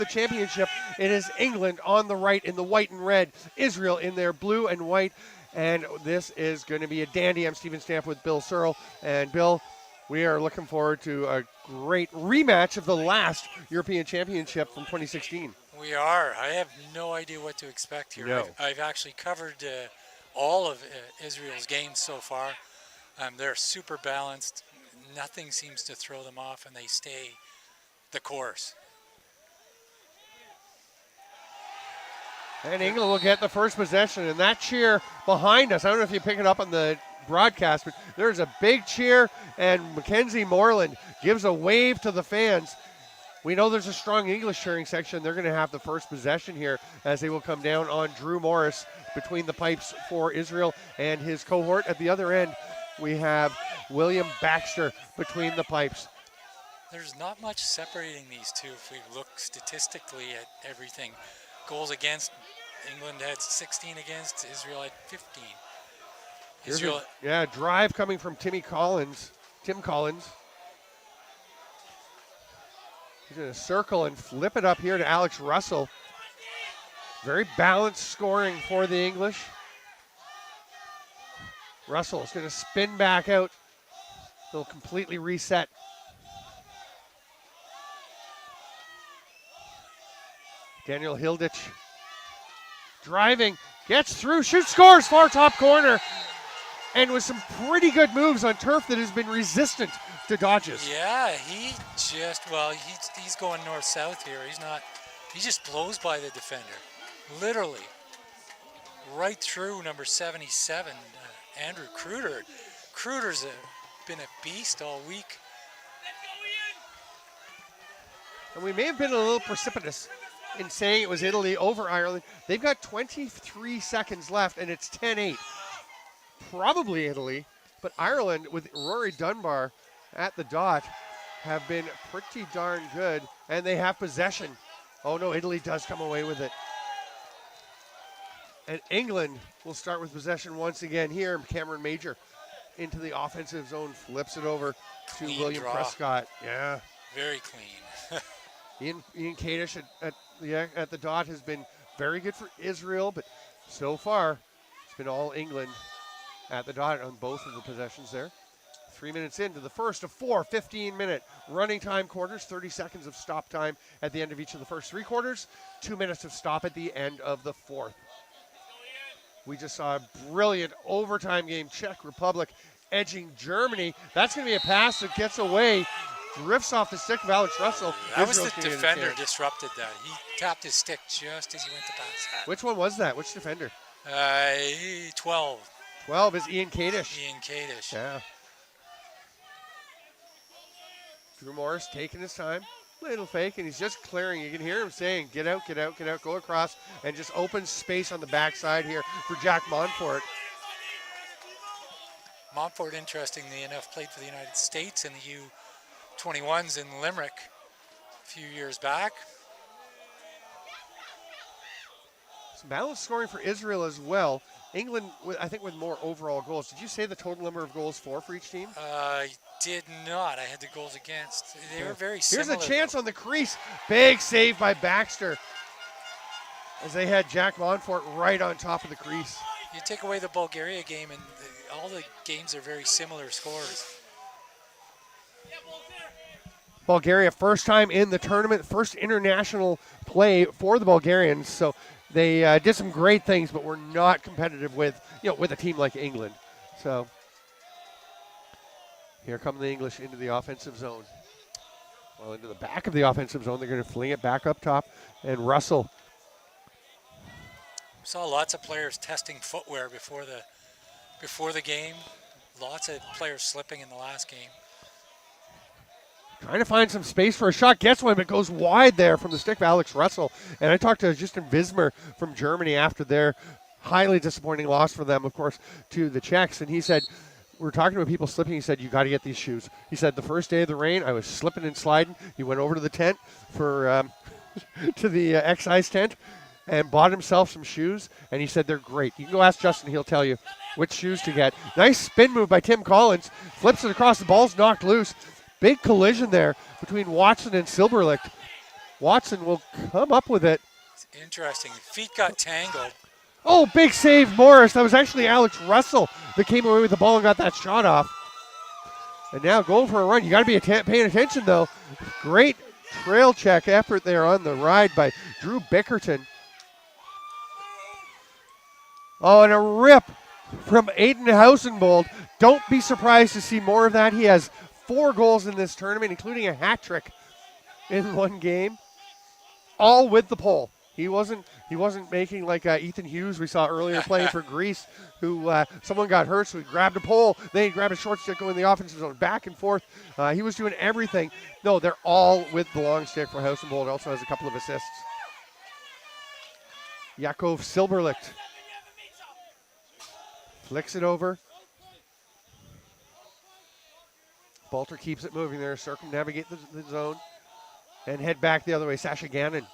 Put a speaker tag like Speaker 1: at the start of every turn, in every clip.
Speaker 1: the championship. It is England on the right in the white and red, Israel in their blue and white, and this is going to be a dandy. I'm Steven Stamp with Bill Searle, and Bill, we are looking forward to a great rematch of the last European Championship from 2016.
Speaker 2: We are. I have no idea what to expect here.
Speaker 1: No.
Speaker 2: I've actually covered all of Israel's games so far. They're super balanced. Nothing seems to throw them off, and they stay the course.
Speaker 1: And England will get the first possession, and that cheer behind us, I don't know if you pick it up on the broadcast, but there's a big cheer, and Mackenzie Moreland gives a wave to the fans. We know there's a strong English cheering section. They're going to have the first possession here as they will come down on Drew Morris between the pipes for Israel and his cohort. At the other end, we have William Baxter between the pipes.
Speaker 2: There's not much separating these two if we look statistically at everything. Goals against, England had 16 against, Israel had 15. Israel,
Speaker 1: Drive coming from Tim Collins. He's going to circle and flip it up here to Alex Russell. Very balanced scoring for the English. Russell is going to spin back out. They'll completely reset. Daniel Hilditch driving, gets through, shoots, scores, far top corner. And with some pretty good moves on turf that has been resistant to dodges.
Speaker 2: Yeah, he's going north-south here. He just blows by the defender, literally. Right through number 77, Andrew Kruder. Kruder's been a beast all week.
Speaker 1: And we may have been a little precipitous in saying it was Italy over Ireland. They've got 23 seconds left, and it's 10-8. Probably Italy, but Ireland with Rory Dunbar at the dot have been pretty darn good, and they have possession. Oh no, Italy does come away with it. And England will start with possession once again here. Cameron Major into the offensive zone, flips it over to William Prescott. Yeah.
Speaker 2: Very clean.
Speaker 1: Ian Kadish at the dot has been very good for Israel, but so far it's been all England at the dot on both of the possessions there. 3 minutes into the first of 4 15-minute running time quarters, 30 seconds of stop time at the end of each of the first three quarters, 2 minutes of stop at the end of the fourth. We just saw a brilliant overtime game, Czech Republic edging Germany. That's going to be a pass that gets away, drifts off the stick of Alex Russell.
Speaker 2: That was the defender disrupted that. He tapped his stick just as he went to pass.
Speaker 1: Which one was that? Which defender?
Speaker 2: 12.
Speaker 1: 12 is Ian Kadish. Yeah. Drew Morris taking his time. Little fake, and he's just clearing. You can hear him saying, get out, get out, get out, go across, and just open space on the backside here for Jack Montfort.
Speaker 2: Montfort, interestingly enough, played for the United States in the U21s in Limerick a few years back.
Speaker 1: Some balanced scoring for Israel as well. England, I think, with more overall goals. Did you say the total number of goals for each team?
Speaker 2: I did not. I had the goals against. They were very similar.
Speaker 1: Here's a chance on the crease. Big save by Baxter as they had Jack Montfort right on top of the crease.
Speaker 2: You take away the Bulgaria game, and all the games are very similar scores.
Speaker 1: Bulgaria, first time in the tournament, first international play for the Bulgarians. So they did some great things, but were not competitive with a team like England. So here come the English into the offensive zone. Well, into the back of the offensive zone, they're going to fling it back up top, and Russell.
Speaker 2: We saw lots of players testing footwear before the game. Lots of players slipping in the last game.
Speaker 1: Trying to find some space for a shot, gets one, but goes wide there from the stick of Alex Russell. And I talked to Justin Wismer from Germany after their highly disappointing loss for them, of course, to the Czechs. And he said, we were talking about people slipping. He said, you got to get these shoes. He said, the first day of the rain, I was slipping and sliding. He went over to the tent for to the excise tent and bought himself some shoes. And he said, they're great. You can go ask Justin. He'll tell you which shoes to get. Nice spin move by Tim Collins. Flips it across. The ball's knocked loose. Big collision there between Watson and Silberlicht. Watson will come up with it.
Speaker 2: It's interesting. Feet got tangled.
Speaker 1: Oh, big save, Morris. That was actually Alex Russell that came away with the ball and got that shot off. And now going for a run. You got to be paying attention, though. Great trail check effort there on the ride by Drew Bickerton. Oh, and a rip from Aiden Hausenbold. Don't be surprised to see more of that. He has 4 goals in this tournament, including a hat trick in one game, all with the pole. He wasn't making like Ethan Hughes we saw earlier playing for Greece, who someone got hurt, so he grabbed a pole, then he grabbed a short stick going in the offensive zone, back and forth. He was doing everything. No, they're all with the long stick for Hausenbold. Also has a couple of assists. Yakov Silberlicht flicks it over. Balter keeps it moving there, circumnavigate the zone, and head back the other way. Sasha Gannon.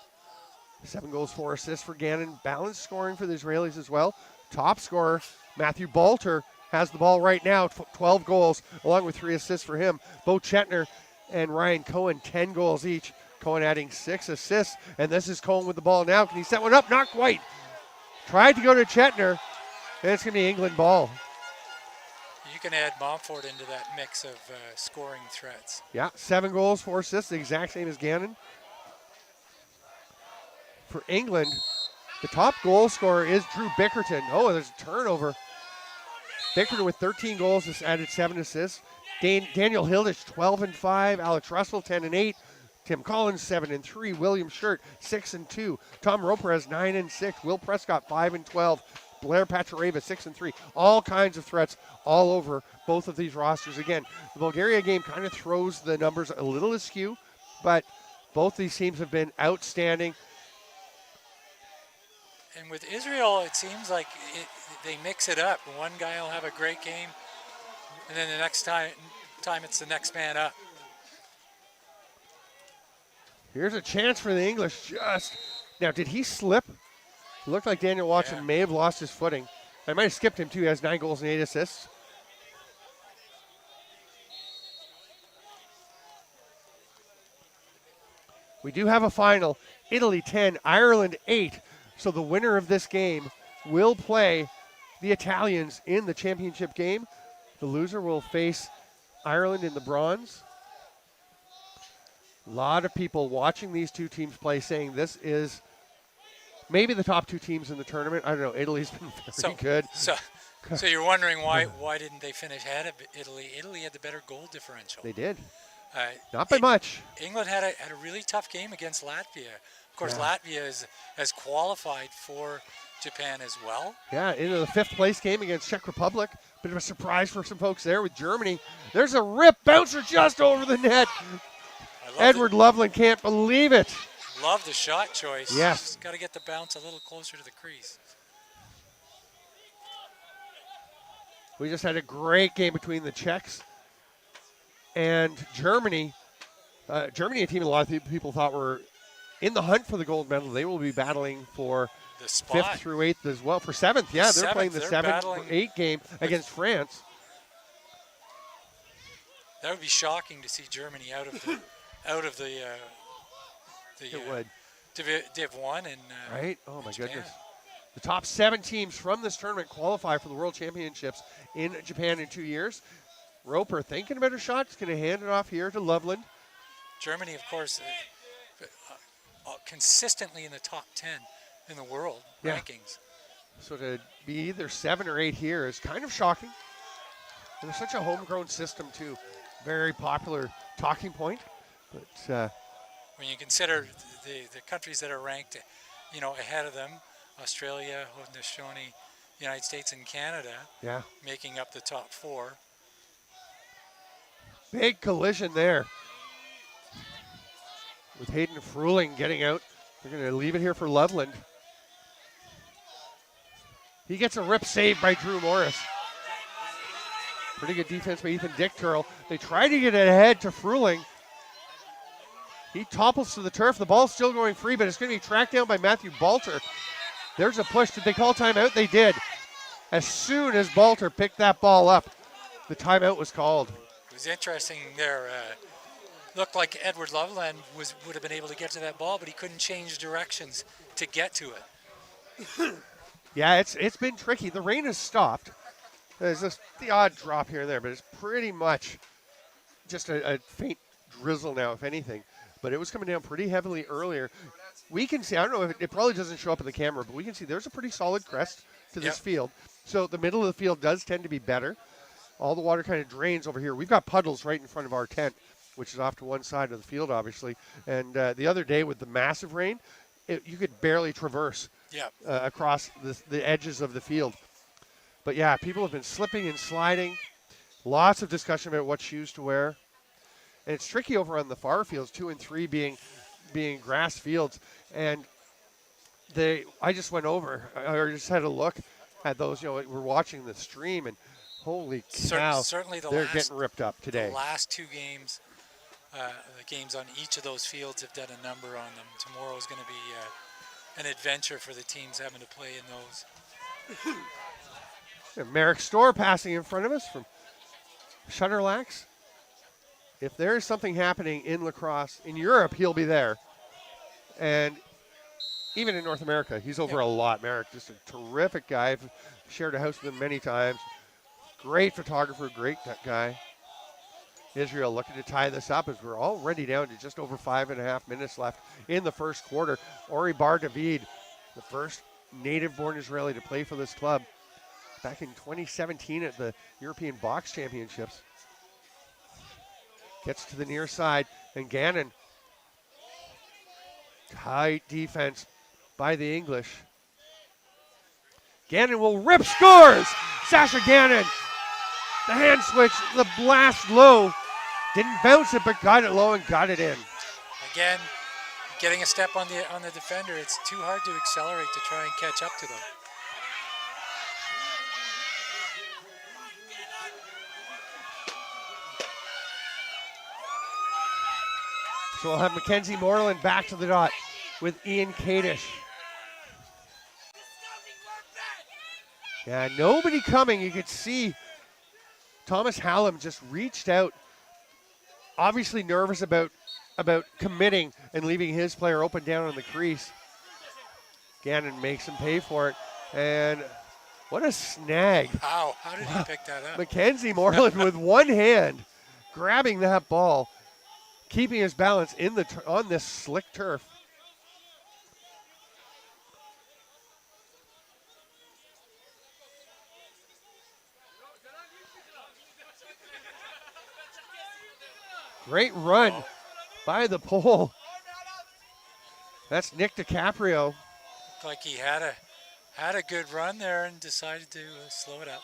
Speaker 1: 7 goals, 4 assists for Gannon. Balanced scoring for the Israelis as well. Top scorer, Matthew Balter, has the ball right now. 12 goals, along with 3 assists for him. Bo Chetner and Ryan Cohen, 10 goals each. Cohen adding 6 assists. And this is Cohen with the ball now. Can he set one up? Not quite. Tried to go to Chetner, and it's going to be England ball.
Speaker 2: You can add Montfort into that mix of scoring threats.
Speaker 1: Yeah, 7 goals, 4 assists, the exact same as Gannon. For England, the top goal scorer is Drew Bickerton. Oh, there's a turnover. Bickerton with 13 goals has added 7 assists. Daniel Hilditch, 12 and 5. Alex Russell, 10 and 8. Tim Collins, 7 and 3. William Shirt, 6 and 2. Tom Roper has 9 and 6. Will Prescott, 5 and 12. Blair Pachareva, 6 and 3. All kinds of threats all over both of these rosters. Again, the Bulgaria game kind of throws the numbers a little askew, but both these teams have been outstanding.
Speaker 2: And with Israel, it seems like they mix it up. One guy will have a great game, and then the next time it's the next man up.
Speaker 1: Here's a chance for the English. Now, did he slip? It looked like Daniel Watson may have lost his footing. I might have skipped him, too. He has 9 goals and 8 assists. We do have a final. Italy 10, Ireland 8. So the winner of this game will play the Italians in the championship game. The loser will face Ireland in the bronze. A lot of people watching these two teams play saying this is maybe the top 2 teams in the tournament. I don't know. Italy's been very good.
Speaker 2: So you're wondering why didn't they finish ahead of Italy? Italy had the better goal differential.
Speaker 1: They did. Not by much.
Speaker 2: England had a really tough game against Latvia. Of course, Latvia has qualified for Japan as well.
Speaker 1: Yeah, into the 5th place game against Czech Republic. Bit of a surprise for some folks there with Germany. There's a rip bouncer just over the net. Edward Loveland can't believe it.
Speaker 2: Love the shot choice.
Speaker 1: Yes.
Speaker 2: Just got to get the bounce a little closer to the crease.
Speaker 1: We just had a great game between the Czechs and Germany. Germany, a team a lot of people thought were in the hunt for the gold medal. They will be battling for
Speaker 2: the spot.
Speaker 1: 5th through 8th as well. For 7th, yeah, they're playing the 7-8 game against France.
Speaker 2: That would be shocking to see Germany out of the Div 1 and
Speaker 1: right? Oh my
Speaker 2: Japan.
Speaker 1: goodness. The top 7 teams from this tournament qualify for the World Championships in Japan in 2 years. Roper thinking about a shot. He's going to hand it off here to Loveland.
Speaker 2: Germany, of course, consistently in the top 10 in the world rankings.
Speaker 1: So to be either 7 or 8 here is kind of shocking. And they're such a homegrown system, too. Very popular talking point. But
Speaker 2: when you consider the countries that are ranked, ahead of them, Australia, Haudenosaunee, United States, and Canada, making up the top 4.
Speaker 1: Big collision there. With Hayden Fruling getting out. They're going to leave it here for Loveland. He gets a rip save by Drew Morris. Pretty good defense by Ethan Dickturl. They try to get it ahead to Fruling. He topples to the turf. The ball's still going free, but it's going to be tracked down by Matthew Balter. There's a push. Did they call timeout? They did. As soon as Balter picked that ball up, the timeout was called.
Speaker 2: It was interesting there. looked like Edward Loveland would have been able to get to that ball, but he couldn't change directions to get to it.
Speaker 1: Yeah, it's been tricky. The rain has stopped. There's just the odd drop here and there, but it's pretty much just a faint drizzle now, if anything. But it was coming down pretty heavily earlier. We can see, I don't know if it probably doesn't show up in the camera, but we can see there's a pretty solid crest to this field. So the middle of the field does tend to be better. All the water kind of drains over here. We've got puddles right in front of our tent, which is off to one side of the field, obviously. And the other day with the massive rain, you could barely traverse across the edges of the field. But yeah, people have been slipping and sliding. Lots of discussion about what shoes to wear. And it's tricky over on the far fields, 2 and 3 being grass fields. And I just went over, or just had a look at those, we're watching the stream, and holy cow,
Speaker 2: certainly
Speaker 1: they're getting ripped up today.
Speaker 2: The last 2 games, the games on each of those fields have done a number on them. Tomorrow's going to be an adventure for the teams having to play in those.
Speaker 1: And Merrick Storr passing in front of us from Shutterlax. If there's something happening in lacrosse, in Europe, he'll be there. And even in North America, he's over a lot. Merrick, just a terrific guy. I've shared a house with him many times. Great photographer, great guy. Israel looking to tie this up as we're already down to just over 5.5 minutes left in the first quarter. Ori Bar David, the first native-born Israeli to play for this club back in 2017 at the European Box Championships. Gets to the near side, and Gannon. Tight defense by the English. Gannon will rip, scores! Sasha Gannon. The hand switch, the blast low. Didn't bounce it, but got it low and got it in.
Speaker 2: Again, getting a step on the defender, it's too hard to accelerate to try and catch up to them.
Speaker 1: So we'll have Mackenzie Moreland back to the dot with Ian Kadish. Yeah, nobody coming. You could see Thomas Hallam just reached out, obviously nervous about committing and leaving his player open down on the crease. Gannon makes him pay for it. And what a snag.
Speaker 2: How did he pick that up?
Speaker 1: Mackenzie Moreland with one hand grabbing that ball, keeping his balance on this slick turf. Great run by the pole. That's Nick DiCaprio.
Speaker 2: Looked like he had a good run there and decided to slow it up.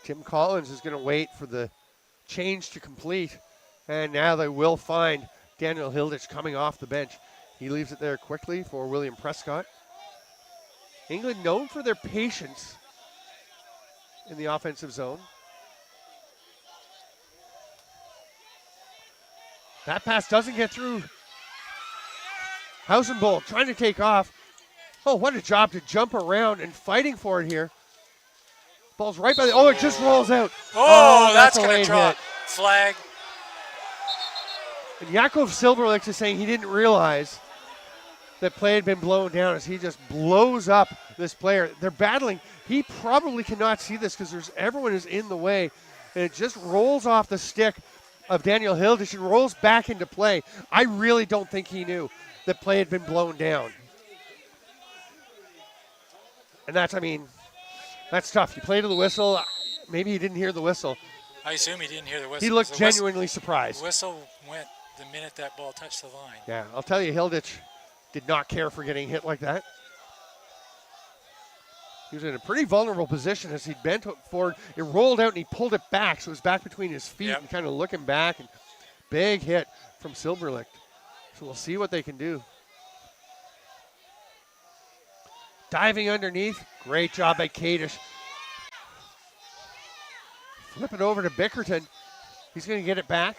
Speaker 1: Tim Collins is going to wait for the change to complete, and now they will find Daniel Hilditch coming off the bench. He leaves it there quickly for William Prescott. England known for their patience in the offensive zone. That pass doesn't get through. Hausenbold trying to take off. Oh, what a job to jump around and fighting for it here. Ball's right by it just rolls out.
Speaker 2: Oh, that's going to drop. Flag.
Speaker 1: And Yakov Silverlick is saying he didn't realize that play had been blown down as he just blows up this player. They're battling. He probably cannot see this because everyone is in the way. And it just rolls off the stick of Daniel Hilditch and rolls back into play. I really don't think he knew that play had been blown down. And that's tough. You play to the whistle. Maybe he didn't hear the whistle.
Speaker 2: I assume he didn't hear the whistle.
Speaker 1: He looked genuinely surprised.
Speaker 2: The whistle went the minute that ball touched the line.
Speaker 1: Yeah, I'll tell you, Hilditch did not care for getting hit like that. He was in a pretty vulnerable position as he bent forward. It rolled out and he pulled it back, so it was back between his feet and kind of looking back. And big hit from Silverlicht. So we'll see what they can do. Diving underneath. Great job by Kadish. Flip it over to Bickerton. He's going to get it back.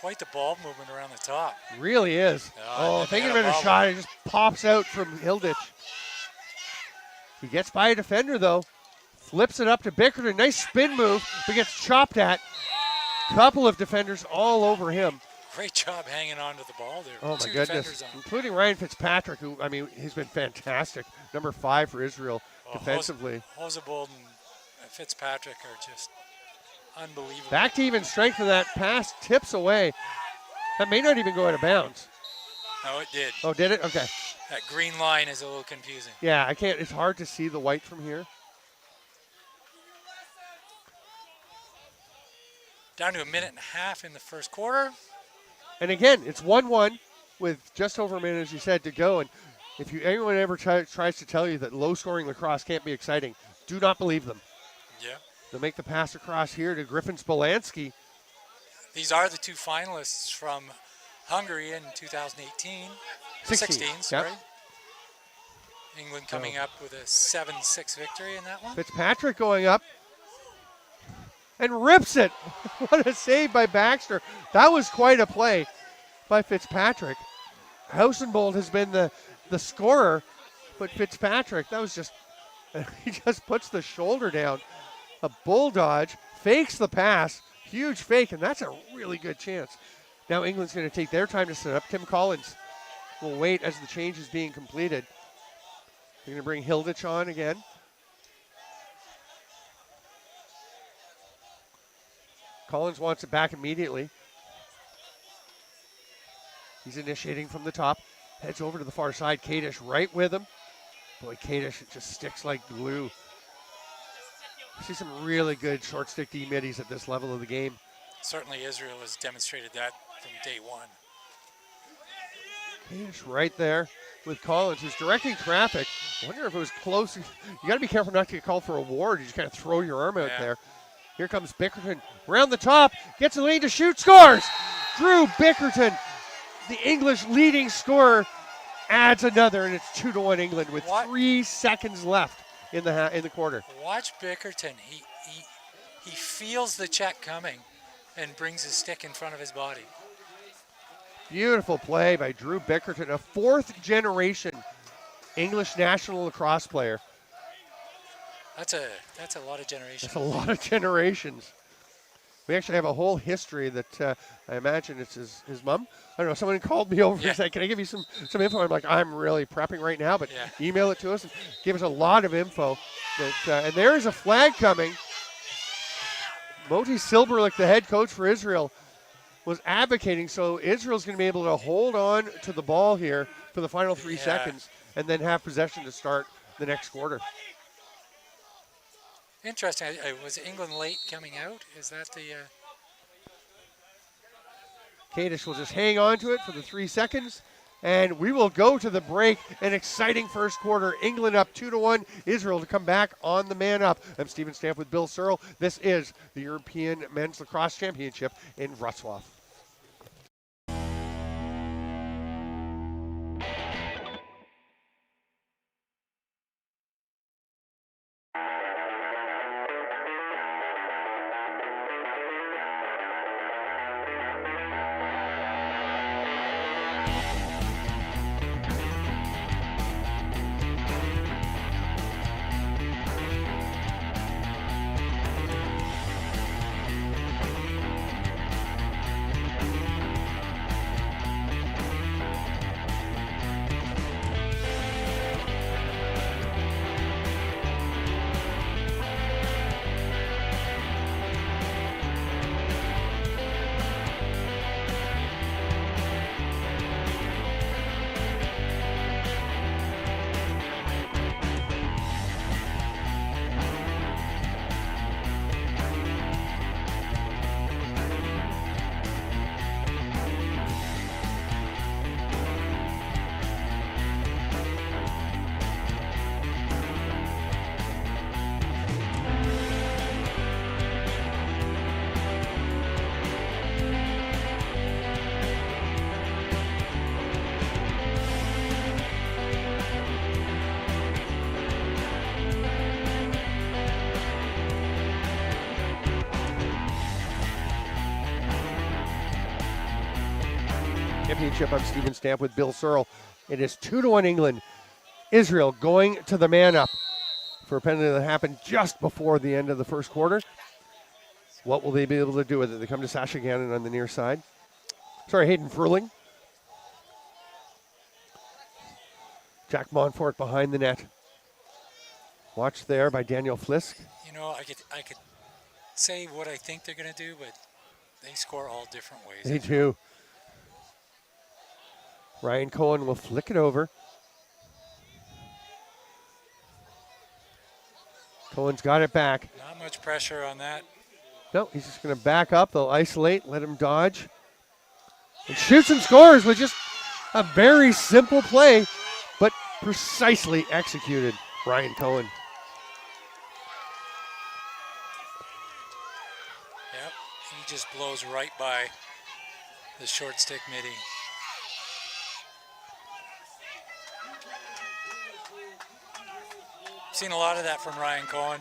Speaker 2: Quite the ball movement around the top.
Speaker 1: Really is. Thinking about a shot. It just pops out from Hilditch. He gets by a defender, though. Flips it up to Bickerton. Nice spin move, but gets chopped at. Couple of defenders all over him.
Speaker 2: Great job hanging on to the ball there.
Speaker 1: Oh, my
Speaker 2: 2
Speaker 1: goodness.
Speaker 2: defenders on.
Speaker 1: Including Ryan Fitzpatrick, who, I mean, he's been fantastic. Number 5 for Israel defensively.
Speaker 2: Hosebold and Fitzpatrick are just unbelievable.
Speaker 1: Back to even strength, and that pass tips away. That may not even go out of bounds.
Speaker 2: No, it did.
Speaker 1: Oh, did it? Okay.
Speaker 2: That green line is a little confusing.
Speaker 1: Yeah, I can't. It's hard to see the white from here.
Speaker 2: Down to a minute and a half in the first quarter.
Speaker 1: And again, it's 1-1 with just over a minute, as you said, to go. And if anyone ever tries to tell you that low-scoring lacrosse can't be exciting, do not believe them.
Speaker 2: Yeah.
Speaker 1: They'll make the pass across here to Griffin Spolansky.
Speaker 2: These are the 2 finalists from Hungary in 2018. 16, sorry.
Speaker 1: Yep.
Speaker 2: England coming up with a 7-6 victory in that one.
Speaker 1: Fitzpatrick going up and rips it. What a save by Baxter. That was quite a play by Fitzpatrick. Hausenbold has been the scorer, but Fitzpatrick, that was just, he just puts the shoulder down. A bull dodge, fakes the pass, huge fake, and that's a really good chance. Now England's going to take their time to set up. Tim Collins will wait as the change is being completed. They're going to bring Hilditch on again. Collins wants it back immediately. He's initiating from the top. Heads over to the far side. Kadish right with him. Boy, Kadish, it just sticks like glue. I see some really good short stick D-middies at this level of the game.
Speaker 2: Certainly Israel has demonstrated that from day one.
Speaker 1: Kadish right there with Collins, who's directing traffic. I wonder if it was close. You got to be careful not to get called for a ward. You just kind of throw your arm out there. Here comes Bickerton around the top, gets a lead to shoot, scores! Drew Bickerton, the English leading scorer, adds another, and it's 2-1 England with 3 seconds left in the quarter.
Speaker 2: Watch Bickerton. He feels the check coming and brings his stick in front of his body.
Speaker 1: Beautiful play by Drew Bickerton, a 4th generation English national lacrosse player.
Speaker 2: That's a lot of generations.
Speaker 1: That's a lot of generations. We actually have a whole history that I imagine it's his mom. I don't know, someone called me over and said, can I give you some info? I'm like, I'm really prepping right now, but email it to us and give us a lot of info. And there is a flag coming. Moti Silberlich, the head coach for Israel, was advocating, so Israel's going to be able to hold on to the ball here for the final 3 seconds and then have possession to start the next quarter.
Speaker 2: Interesting. Was England late coming out? Is that the...
Speaker 1: Kadish will just hang on to it for the 3 seconds, and we will go to the break. An exciting first quarter. England up 2-1. Israel to come back on the man up. I'm Stephen Stamp with Bill Searle. This is the European Men's Lacrosse Championship in Wroclaw. Championship. I'm Stephen Stamp with Bill Searle. It is 2-1 England. Israel going to the man up for a penalty that happened just before the end of the first quarter. What will they be able to do with it? They come to Sasha Gannon on the near side. Sorry, Hayden Furling. Jack Montfort behind the net. Watched there by Daniel Flisk.
Speaker 2: You know, I could say what I think they're going to do, but they score all different ways.
Speaker 1: They do. Ryan Cohen will flick it over. Cohen's got it back.
Speaker 2: Not much pressure on that.
Speaker 1: No, he's just going to back up. They'll isolate, let him dodge. And shoots and scores with just a very simple play, but precisely executed. Ryan Cohen.
Speaker 2: Yep, he just blows right by the short stick midi. Seen a lot of that from Ryan Cohen.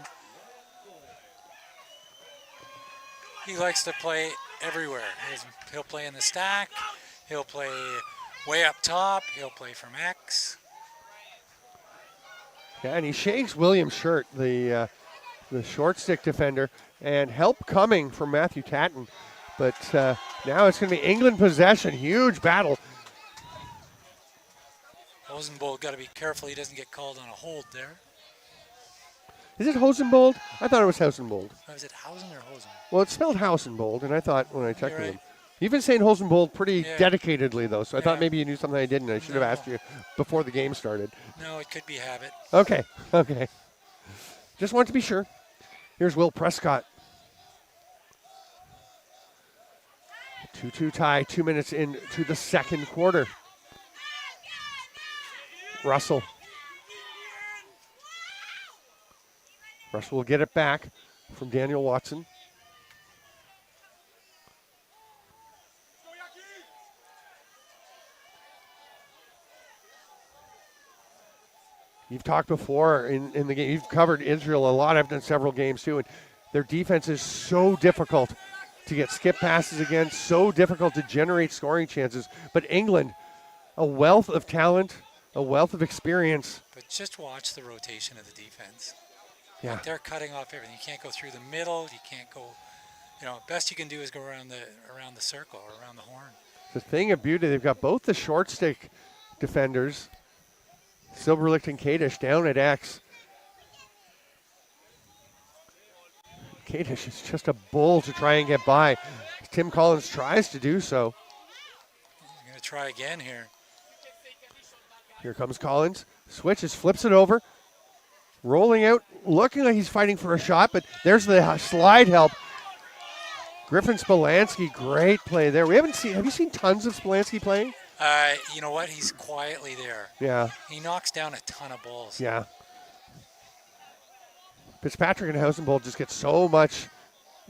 Speaker 2: He likes to play everywhere. He'll play in the stack. He'll play way up top. He'll play from X.
Speaker 1: Yeah, and he shakes William Shirt, the short stick defender, and help coming from Matthew Tatton. But now it's going to be England possession. Huge battle.
Speaker 2: Rosenbold got to be careful he doesn't get called on a hold there.
Speaker 1: Is it Hosenbold? I thought it was Hosenbold.
Speaker 2: Oh, is it Hausen or Hosen?
Speaker 1: Well, it's spelled Hausenbold, and I thought when I checked
Speaker 2: You're
Speaker 1: with
Speaker 2: right.
Speaker 1: him. You've been saying Hosenbold pretty
Speaker 2: Yeah.
Speaker 1: dedicatedly, though, so I thought
Speaker 2: Yeah.
Speaker 1: maybe you knew something I didn't. I should have
Speaker 2: No.
Speaker 1: asked you before the game started.
Speaker 2: No, it could be habit.
Speaker 1: Okay. Just want to be sure. Here's Will Prescott. 2-2 tie, 2 minutes into the second quarter. Russell. Russell will get it back from Daniel Watson. You've talked before in the game. You've covered Israel a lot. I've done several games too. And their defense is so difficult to get skip passes against, so difficult to generate scoring chances. But England, a wealth of talent, a wealth of experience.
Speaker 2: But just watch the rotation of the defense.
Speaker 1: Yeah.
Speaker 2: They're cutting off everything. You can't go through the middle. You can't go, best you can do is go around the circle or around the horn.
Speaker 1: The thing of beauty, they've got both the short stick defenders, Silberlicht and Kadish, down at X. Kadish is just a bull to try and get by. Tim Collins tries to do so.
Speaker 2: I'm going to try again here.
Speaker 1: Here comes Collins. Switches, flips it over. Rolling out, looking like he's fighting for a shot, but there's the slide help. Griffin Spolansky, great play there. Have you seen tons of Spolansky playing?
Speaker 2: You know what? He's quietly there.
Speaker 1: Yeah.
Speaker 2: He knocks down a ton of balls.
Speaker 1: Yeah. Fitzpatrick and Hausenbold just get so much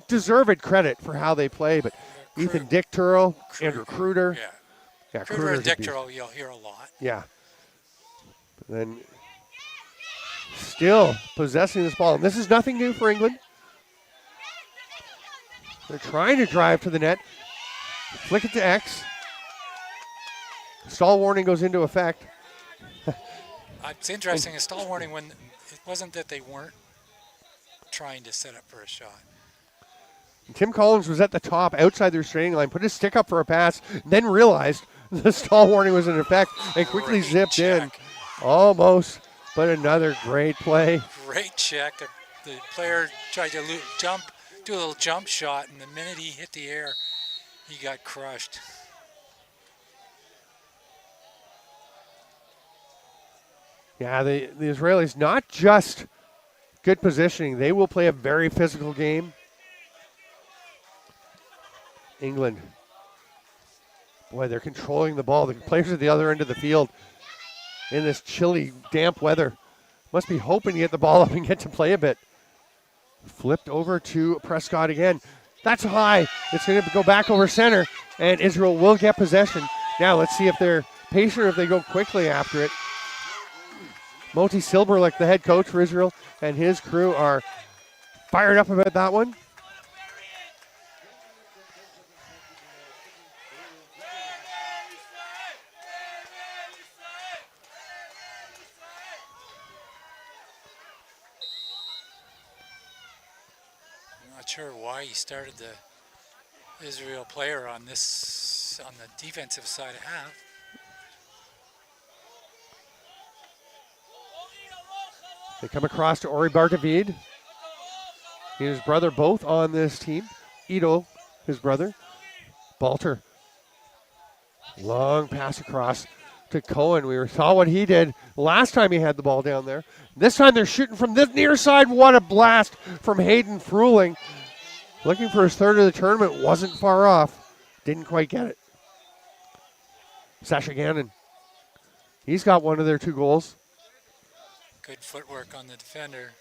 Speaker 1: deserved credit for how they play, but Ethan Dick-Turl, Andrew Kruder.
Speaker 2: Yeah. Kruder
Speaker 1: Kruder's
Speaker 2: and
Speaker 1: a beast.
Speaker 2: Dick-Turl, you'll hear a lot.
Speaker 1: Yeah. But then still possessing this ball. And this is nothing new for England. They're trying to drive to the net. Flick it to X. Stall warning goes into effect.
Speaker 2: It's interesting, a stall warning when it wasn't that they weren't trying to set up for a shot.
Speaker 1: Tim Collins was at the top outside the restraining line, put his stick up for a pass, then realized the stall warning was in effect and quickly
Speaker 2: Great
Speaker 1: zipped in.
Speaker 2: check.
Speaker 1: Almost, but another great play.
Speaker 2: Great check. The player tried to do a little jump shot, and the minute he hit the air, he got crushed.
Speaker 1: Yeah, the Israelis, not just good positioning, they will play a very physical game. England, boy, they're controlling the ball. The players at the other end of the field in this chilly, damp weather must be hoping to get the ball up and get to play a bit. Flipped over to Prescott again. That's high. It's going to go back over center, and Israel will get possession. Now let's see if they're patient or if they go quickly after it. Moti Silberlicht, the head coach for Israel, and his crew are fired up about that one.
Speaker 2: I'm not sure why he started the Israel player on the defensive side of half.
Speaker 1: They come across to Ori Bardavid. He and his brother both on this team. Ito, his brother. Balter. Long pass across to Cohen. We saw what he did last time he had the ball down there. This time they're shooting from this near side. What a blast from Hayden Fruling. Looking for his third of the tournament. Wasn't far off. Didn't quite get it. Sasha Gannon. He's got one of their 2 goals.
Speaker 2: Good footwork on the defender.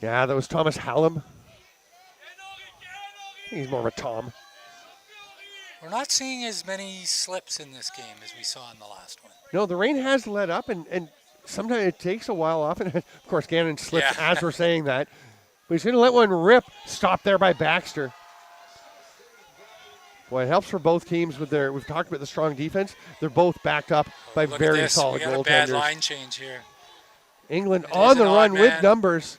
Speaker 1: Yeah, that was Thomas Hallam. He's more of a Tom.
Speaker 2: We're not seeing as many slips in this game as we saw in the last one.
Speaker 1: No, the rain has let up, and sometimes it takes a while off. And, of course, Gannon slips as we're saying that. But he's going to let one rip. Stopped there by Baxter. Boy, it helps for both teams with their – we've talked about the strong defense. They're both backed up by very solid goaltenders.
Speaker 2: We got a bad line change here.
Speaker 1: England on the run with numbers.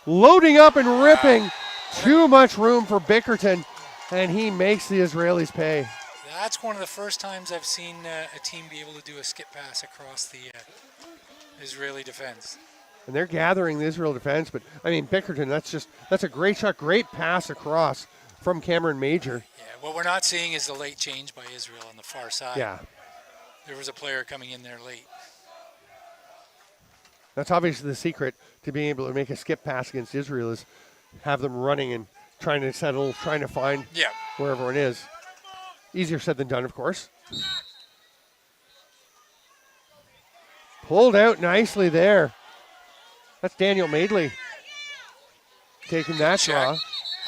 Speaker 1: Loading up and ripping. Too much room for Bickerton, and he makes the Israelis pay.
Speaker 2: That's one of the first times I've seen a team be able to do a skip pass across the Israeli defense.
Speaker 1: And they're gathering the Israel defense, but, I mean, Bickerton, that's a great shot, great pass across from Cameron Major.
Speaker 2: Yeah, what we're not seeing is the late change by Israel on the far side.
Speaker 1: Yeah.
Speaker 2: There was a player coming in there late.
Speaker 1: That's obviously the secret to being able to make a skip pass against Israel is have them running and trying to settle, trying to find where everyone is. Easier said than done, of course. Pulled out nicely there. That's Daniel Madeley taking that draw.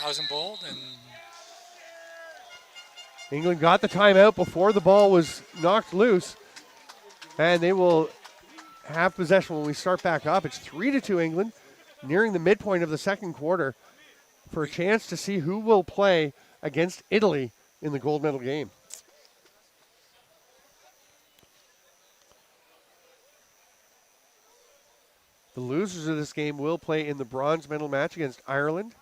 Speaker 2: Hausenbold and
Speaker 1: England got the timeout before the ball was knocked loose, and they will have possession when we start back up. It's 3-2 England, nearing the midpoint of the second quarter, for a chance to see who will play against Italy in the gold medal game. The losers of this game will play in the bronze medal match against Ireland.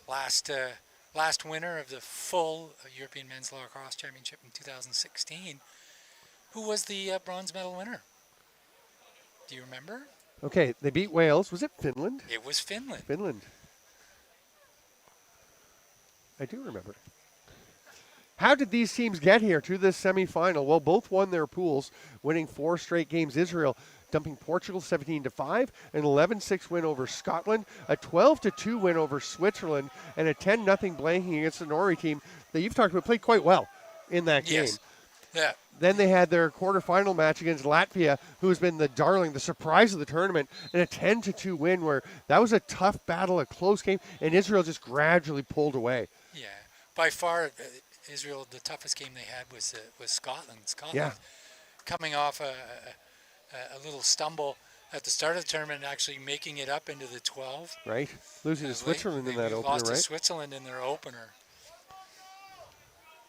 Speaker 2: Last winner of the full European Men's Lacrosse Championship in 2016. Who was the bronze medal winner? Do you remember?
Speaker 1: Okay, they beat Wales. Was it Finland?
Speaker 2: It was Finland.
Speaker 1: Finland. I do remember. How did these teams get here to this semifinal? Well, both won their pools, winning 4 straight games. Israel dumping Portugal 17-5, an 11-6 win over Scotland, a 12-2 win over Switzerland, and a 10-0 blanking against the Norway team that you've talked about played quite well in that game.
Speaker 2: Yes. Yeah.
Speaker 1: Then they had their quarterfinal match against Latvia, who has been the darling, the surprise of the tournament, and a 10-2 win where that was a tough battle, a close game, and Israel just gradually pulled away.
Speaker 2: Yeah. By far, Israel, the toughest game they had was Scotland. Scotland coming off a little stumble at the start of the tournament, actually making it up into the 12.
Speaker 1: Right. Losing to Switzerland in that opener,
Speaker 2: lost
Speaker 1: right?
Speaker 2: to Switzerland in their opener.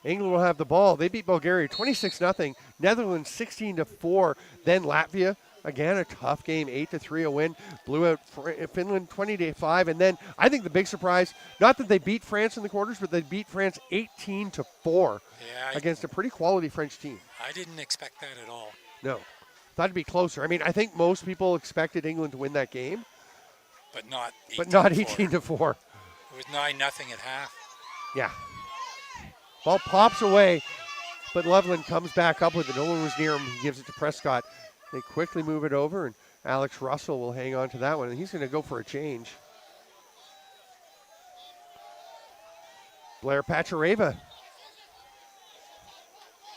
Speaker 1: England will have the ball. They beat Bulgaria 26-0. Netherlands 16-4. Then Latvia, again a tough game, 8-3 a win. Blew out Finland 20-5. And then I think the big surprise, not that they beat France in the quarters, but they beat France 18-4 against a pretty quality French team.
Speaker 2: I didn't expect that at all.
Speaker 1: No. Thought it'd be closer. I mean, I think most people expected England to win that game.
Speaker 2: But not 18-4.
Speaker 1: But not 18-4.
Speaker 2: It was 9-0 at half.
Speaker 1: Yeah. Ball pops away, but Loveland comes back up with it. No one was near him. He gives it to Prescott. They quickly move it over, and Alex Russell will hang on to that one, and he's going to go for a change. Blair Pachareva.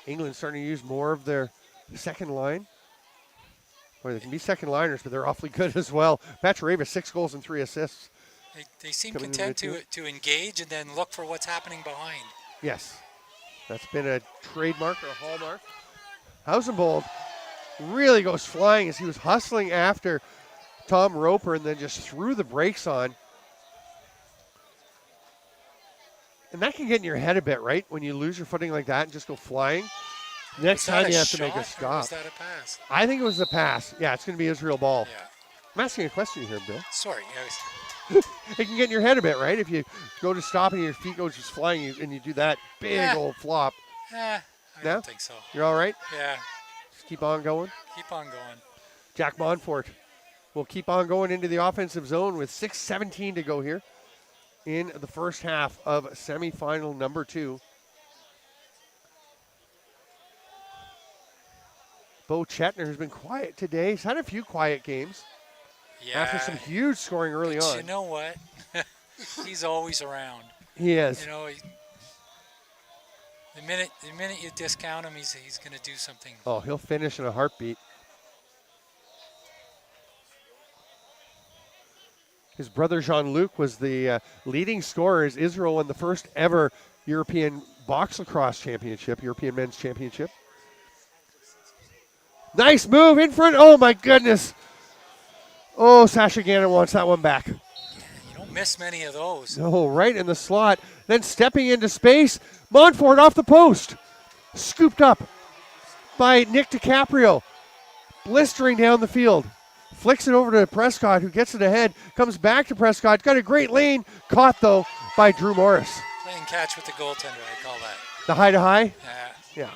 Speaker 1: England starting to use more of their second line. Boy, they can be second liners, but they're awfully good as well. Pachareva, 6 goals and 3 assists.
Speaker 2: They seem content to engage and then look for what's happening behind.
Speaker 1: Yes, that's been a trademark or a hallmark. Hausenbold really goes flying as he was hustling after Tom Roper and then just threw the brakes on. And that can get in your head a bit, right? When you lose your footing like that and just go flying. Next time you have to make a stop.
Speaker 2: Was that a pass?
Speaker 1: I think it was a pass. Yeah, it's going to be Israel ball.
Speaker 2: Yeah.
Speaker 1: I'm asking a question here, Bill.
Speaker 2: Sorry.
Speaker 1: It can get in your head a bit, right? If you go to stop and your feet go just flying and you do that big old flop.
Speaker 2: I
Speaker 1: No?
Speaker 2: don't think so.
Speaker 1: You're all right?
Speaker 2: Yeah.
Speaker 1: Just keep on going.
Speaker 2: Keep on going.
Speaker 1: Jack Monfort will keep on going into the offensive zone with 6:17 to go here in the first half of semifinal number 2. Bo Chetner has been quiet today. He's had a few quiet games.
Speaker 2: Yeah.
Speaker 1: After some huge scoring early on.
Speaker 2: You know what? He's always around.
Speaker 1: He is.
Speaker 2: You know, the minute you discount him, he's going to do something.
Speaker 1: Oh, he'll finish in a heartbeat. His brother Jean-Luc was the leading scorer as Israel won the first ever European box lacrosse championship, European men's championship. Nice move in front. Oh, my goodness. Oh, Sasha Gannon wants that one back.
Speaker 2: Yeah, you don't miss many of those.
Speaker 1: No, right in the slot. Then stepping into space, Monfort off the post. Scooped up by Nick DiCaprio. Blistering down the field. Flicks it over to Prescott, who gets it ahead. Comes back to Prescott. Got a great lane. Caught, though, by Drew Morris.
Speaker 2: Playing catch with the goaltender, I call that.
Speaker 1: The high-to-high?
Speaker 2: Yeah.
Speaker 1: Yeah.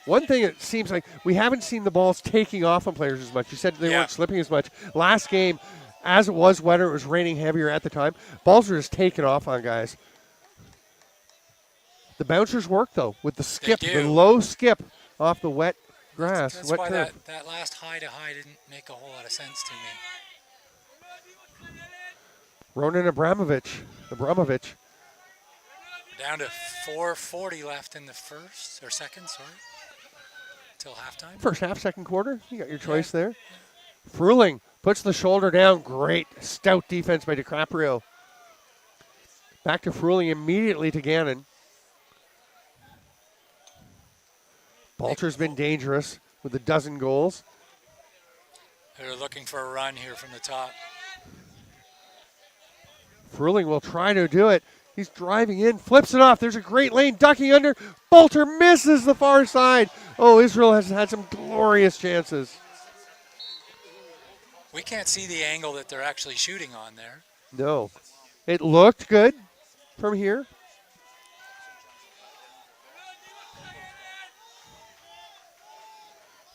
Speaker 1: One thing, it seems like we haven't seen the balls taking off on players as much. You said they weren't slipping as much. Last game, as it was wetter, it was raining heavier at the time. Balls were just taking off on guys. The bouncers work, though, with the skip, the low skip off the wet grass.
Speaker 2: That's
Speaker 1: wet
Speaker 2: why
Speaker 1: turf.
Speaker 2: that last high-to-high didn't make a whole lot of sense to me.
Speaker 1: Ronan Abramovich.
Speaker 2: Down to 4:40 left in the first, or second, sorry. Till halftime.
Speaker 1: First half, second quarter. You got your choice there. Fruling puts the shoulder down. Great stout defense by DiCaprio. Back to Fruling immediately to Gannon. Balter's been dangerous with a dozen goals.
Speaker 2: They're looking for a run here from the top.
Speaker 1: Fruling will try to do it. He's driving in, flips it off. There's a great lane, ducking under. Balter misses the far side. Oh, Israel has had some glorious chances.
Speaker 2: We can't see the angle that they're actually shooting on there.
Speaker 1: No. It looked good from here.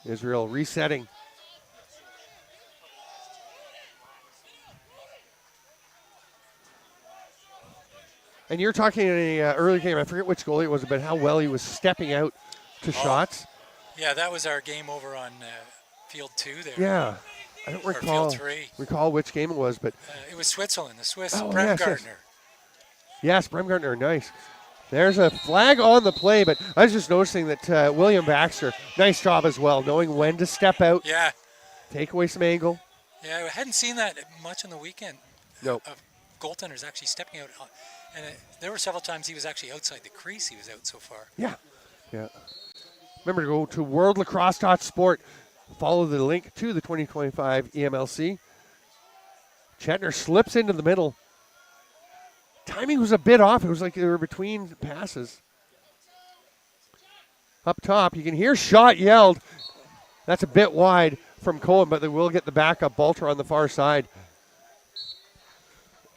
Speaker 1: Israel resetting. And you're talking in an early game, I forget which goalie it was, about how well he was stepping out to shots.
Speaker 2: Yeah, that was our game over on field 2 there.
Speaker 1: Yeah. I don't recall which game it was, but
Speaker 2: it was Switzerland, the Swiss,
Speaker 1: oh,
Speaker 2: Bremgartner.
Speaker 1: Yes, Bremgartner, nice. There's a flag on the play, but I was just noticing that William Baxter, nice job as well, knowing when to step out.
Speaker 2: Yeah.
Speaker 1: Take away some angle.
Speaker 2: Yeah, I hadn't seen that much on the weekend.
Speaker 1: No.
Speaker 2: Goaltenders actually stepping out. And there were several times he was actually outside the crease. He was out so far.
Speaker 1: Yeah. Remember to go to worldlacrosse.sport. Follow the link to the 2025 EMLC. Chetner slips into the middle. Timing was a bit off. It was like they were between passes. Up top, you can hear shot yelled. That's a bit wide from Cohen, but they will get the backup. Balter on the far side.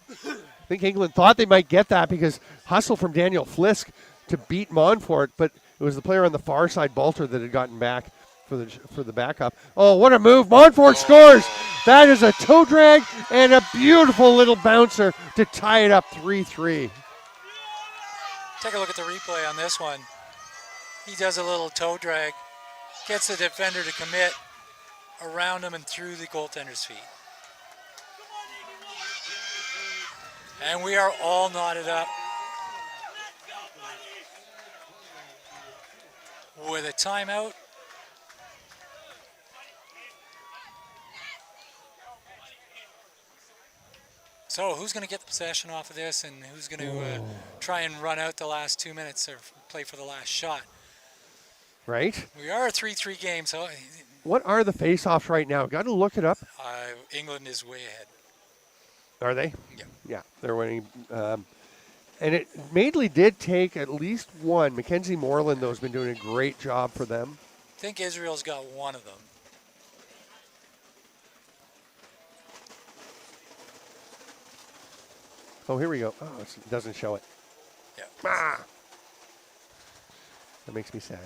Speaker 1: I think England thought they might get that because hustle from Daniel Flisk to beat Monfort, but it was the player on the far side, Balter, that had gotten back for the backup. Oh, what a move. Monfort scores. That is a toe drag and a beautiful little bouncer to tie it up 3-3.
Speaker 2: Take a look at the replay on this one. He does a little toe drag, gets the defender to commit around him and through the goaltender's feet. And we are all knotted up with a timeout. So who's going to get the possession off of this, and who's going to try and run out the last 2 minutes or play for the last shot?
Speaker 1: Right?
Speaker 2: We are a 3-3 game, so...
Speaker 1: What are the face-offs right now? Got to look it up.
Speaker 2: England is way ahead.
Speaker 1: Are they?
Speaker 2: Yeah.
Speaker 1: Yeah, they're winning. And it Madeley did take at least one. Mackenzie Moreland, though, has been doing a great job for them.
Speaker 2: I think Israel's got one of them.
Speaker 1: Oh, here we go. Oh, it doesn't show it.
Speaker 2: Yeah.
Speaker 1: Ah! That makes me sad.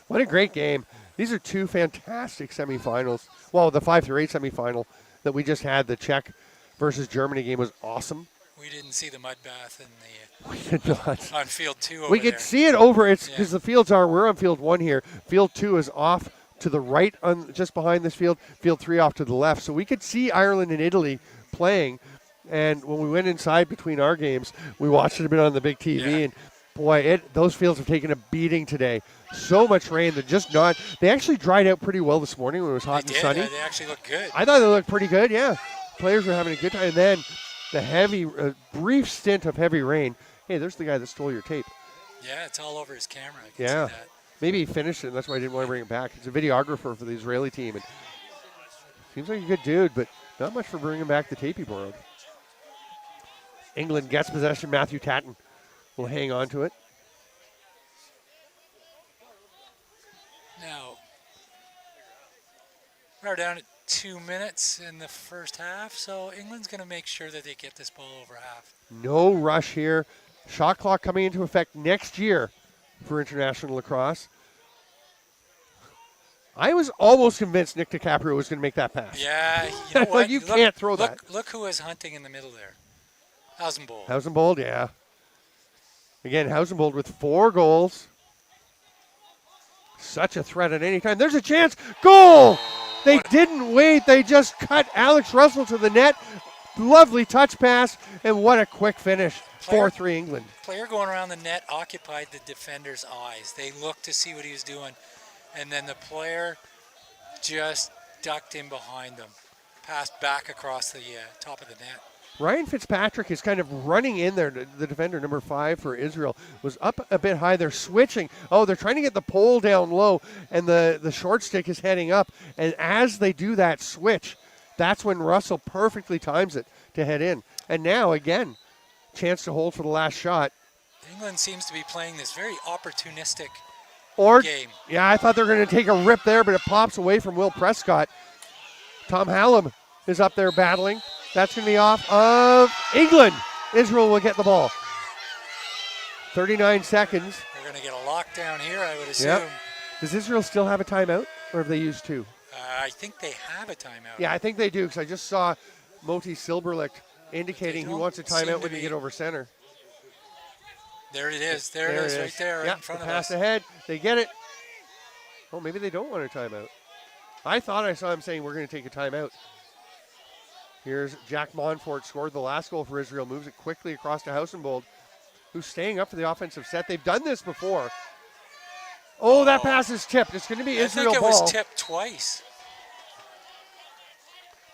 Speaker 1: What a great game. These are two fantastic semifinals. Well, the 5-8 semifinal that we just had, the Czech versus Germany game, was awesome.
Speaker 2: We didn't see the mud bath in the
Speaker 1: We did not.
Speaker 2: on field 2 over
Speaker 1: We could
Speaker 2: there.
Speaker 1: see it over. It's because the fields we're on field 1 here. Field 2 is off to the right, just behind this field. Field 3 off to the left. So we could see Ireland and Italy playing. And when we went inside between our games, we watched it a bit on the big TV.
Speaker 2: Yeah.
Speaker 1: And boy, those fields have taken a beating today. So much rain. They actually dried out pretty well this morning when it was hot and sunny.
Speaker 2: They actually look good.
Speaker 1: I thought they looked pretty good, yeah. Players were having a good time. And then the brief stint of heavy rain. Hey, there's the guy that stole your tape.
Speaker 2: Yeah, it's all over his camera. I can
Speaker 1: Yeah.
Speaker 2: see that.
Speaker 1: Maybe he finished it, and that's why I didn't want to bring it back. He's a videographer for the Israeli team. And seems like a good dude, but not much for bringing back the tape he borrowed. England gets possession. Matthew Tatton will hang on to it.
Speaker 2: Now, we're down at 2 minutes in the first half, so England's going to make sure that they get this ball over half.
Speaker 1: No rush here. Shot clock coming into effect next year for international lacrosse. I was almost convinced Nick DiCaprio was going to make that pass.
Speaker 2: Yeah, you know what?
Speaker 1: You can't throw that.
Speaker 2: Look who is hunting in the middle there. Hausenbold.
Speaker 1: Hausenbold, yeah. Again, Hausenbold with 4 goals. Such a threat at any time. There's a chance. Goal! They didn't wait. They just cut Alex Russell to the net. Lovely touch pass, and what a quick finish. 4-3 England.
Speaker 2: Player going around the net occupied the defender's eyes. They looked to see what he was doing, and then the player just ducked in behind them. Passed back across the top of the net.
Speaker 1: Ryan Fitzpatrick is kind of running in there. The defender, number 5 for Israel, was up a bit high. They're switching. Oh, they're trying to get the pole down low, and the short stick is heading up. And as they do that switch, that's when Russell perfectly times it to head in. And now, again, chance to hold for the last shot.
Speaker 2: England seems to be playing this very opportunistic game.
Speaker 1: Yeah, I thought they were going to take a rip there, but it pops away from Will Prescott. Tom Hallam is up there battling. That's going to be off of England. Israel will get the ball. 39 seconds.
Speaker 2: They're going to get a lockdown here, I would assume.
Speaker 1: Yep. Does Israel still have a timeout, or have they used 2?
Speaker 2: I think they have a timeout.
Speaker 1: Yeah, I think they do, because I just saw Moti Silberlicht indicating he wants a timeout when you get over center.
Speaker 2: There it is. There it is, right there in front of us.
Speaker 1: Pass ahead. They get it. Oh, maybe they don't want a timeout. I thought I saw him saying we're going to take a timeout. Here's Jack Monfort, scored the last goal for Israel, moves it quickly across to Hausenbold, who's staying up for the offensive set. They've done this before. Oh, that pass is tipped. It's going to be Israel ball.
Speaker 2: I think it was tipped twice.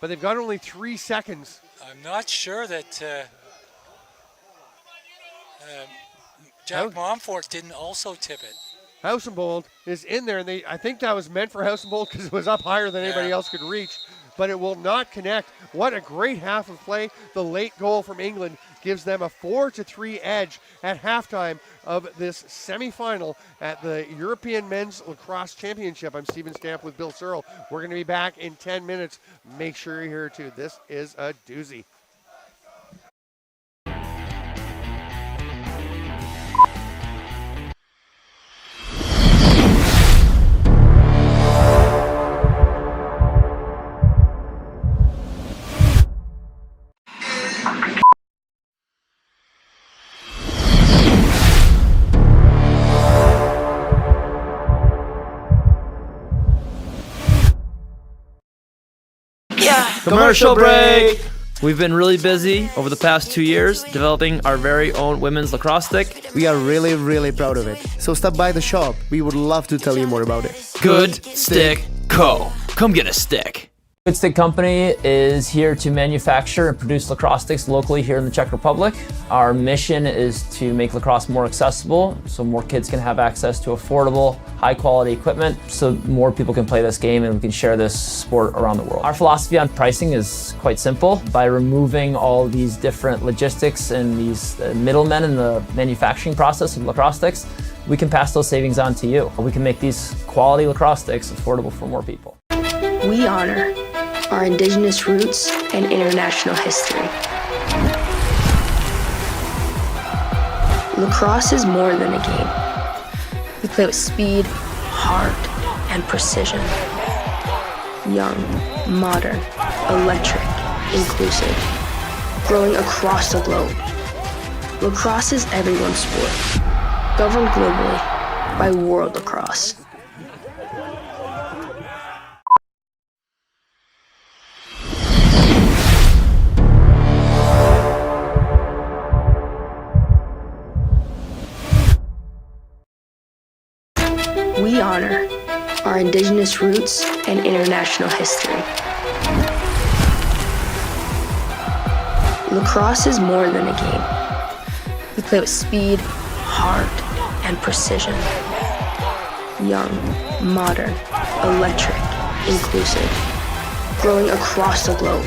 Speaker 1: But they've got only 3 seconds.
Speaker 2: I'm not sure that Jack Monfort didn't also tip it.
Speaker 1: Hausenbold is in there, and I think that was meant for Hausenbold because it was up higher than anybody else could reach. But it will not connect. What a great half of play. The late goal from England gives them a 4-3 edge at halftime of this semifinal at the European Men's Lacrosse Championship. I'm Stephen Stamp with Bill Searle. We're going to be back in 10 minutes. Make sure you're here too. This is a doozy.
Speaker 3: Commercial break! We've been really busy over the past 2 years developing our very own women's lacrosse stick.
Speaker 4: We are really, really proud of it. So stop by the shop. We would love to tell you more about it.
Speaker 3: Good Stick Co. Come get a stick. Good Stick Company is here to manufacture and produce lacrosse sticks locally here in the Czech Republic. Our mission is to make lacrosse more accessible so more kids can have access to affordable, high quality equipment so more people can play this game and we can share this sport around the world. Our philosophy on pricing is quite simple. By removing all these different logistics and these middlemen in the manufacturing process of lacrosse sticks, we can pass those savings on to you. We can make these quality lacrosse sticks affordable for more people.
Speaker 5: We honor our indigenous roots, and international history. Lacrosse is more than a game. We play with speed, heart, and precision. Young, modern, electric, inclusive, growing across the globe. Lacrosse is everyone's sport, governed globally by World Lacrosse. We honor our indigenous roots and international history. Lacrosse is more than a game. We play with speed, heart, and precision. Young, modern, electric, inclusive, growing across the globe.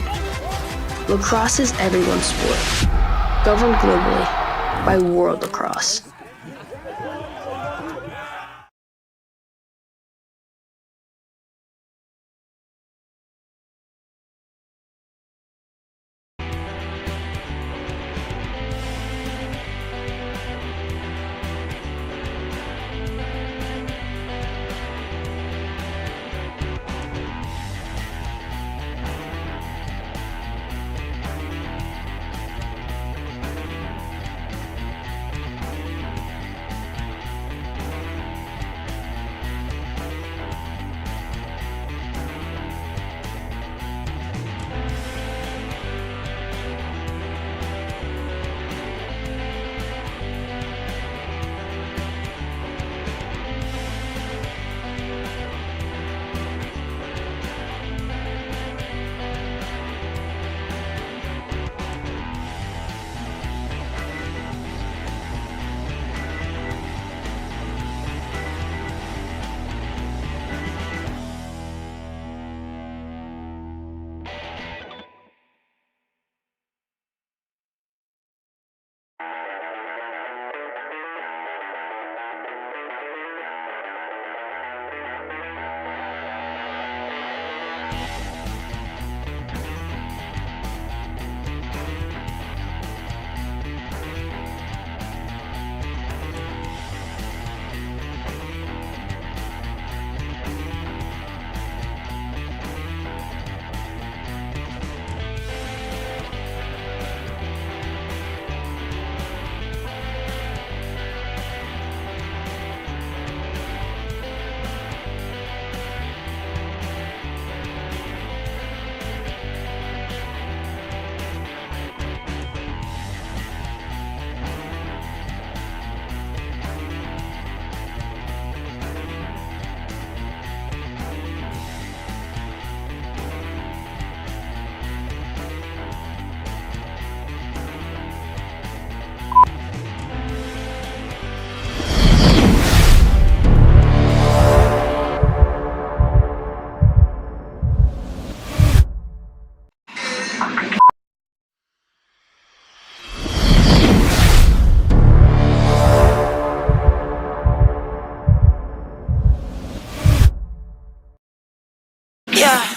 Speaker 5: Lacrosse is everyone's sport, governed globally by World Lacrosse.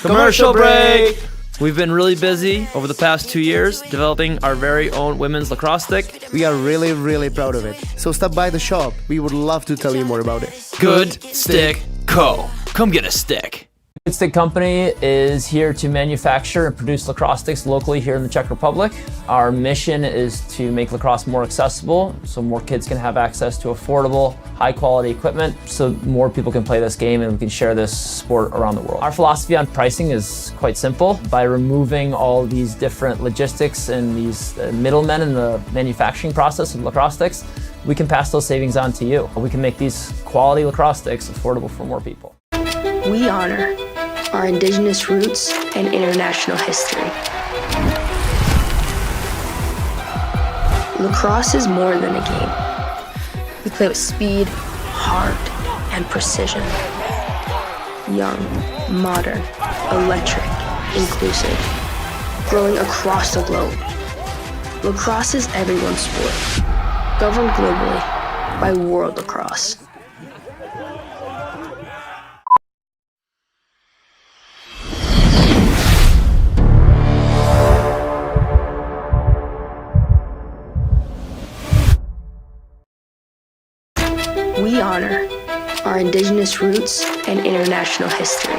Speaker 3: Commercial break! We've been really busy over the past 2 years developing our very own women's lacrosse stick.
Speaker 4: We are really proud of it. So stop by the shop. We would love to tell you more about it.
Speaker 3: Good Stick Co. Come get a stick. Good Stick Company is here to manufacture and produce lacrosse sticks locally here in the Czech Republic. Our mission is to make lacrosse more accessible so more kids can have access to affordable, high-quality equipment so more people can play this game and we can share this sport around the world. Our philosophy on pricing is quite simple. By removing all these different logistics and these middlemen in the manufacturing process of lacrosse sticks, we can pass those savings on to you. We can make these quality lacrosse sticks affordable for more people.
Speaker 5: We honor our indigenous roots and international history. Lacrosse is more than a game. We play with speed, heart, and precision. Young, modern, electric, inclusive, growing across the globe. Lacrosse is everyone's sport, governed globally by World Lacrosse. we honor our Indigenous roots and international history.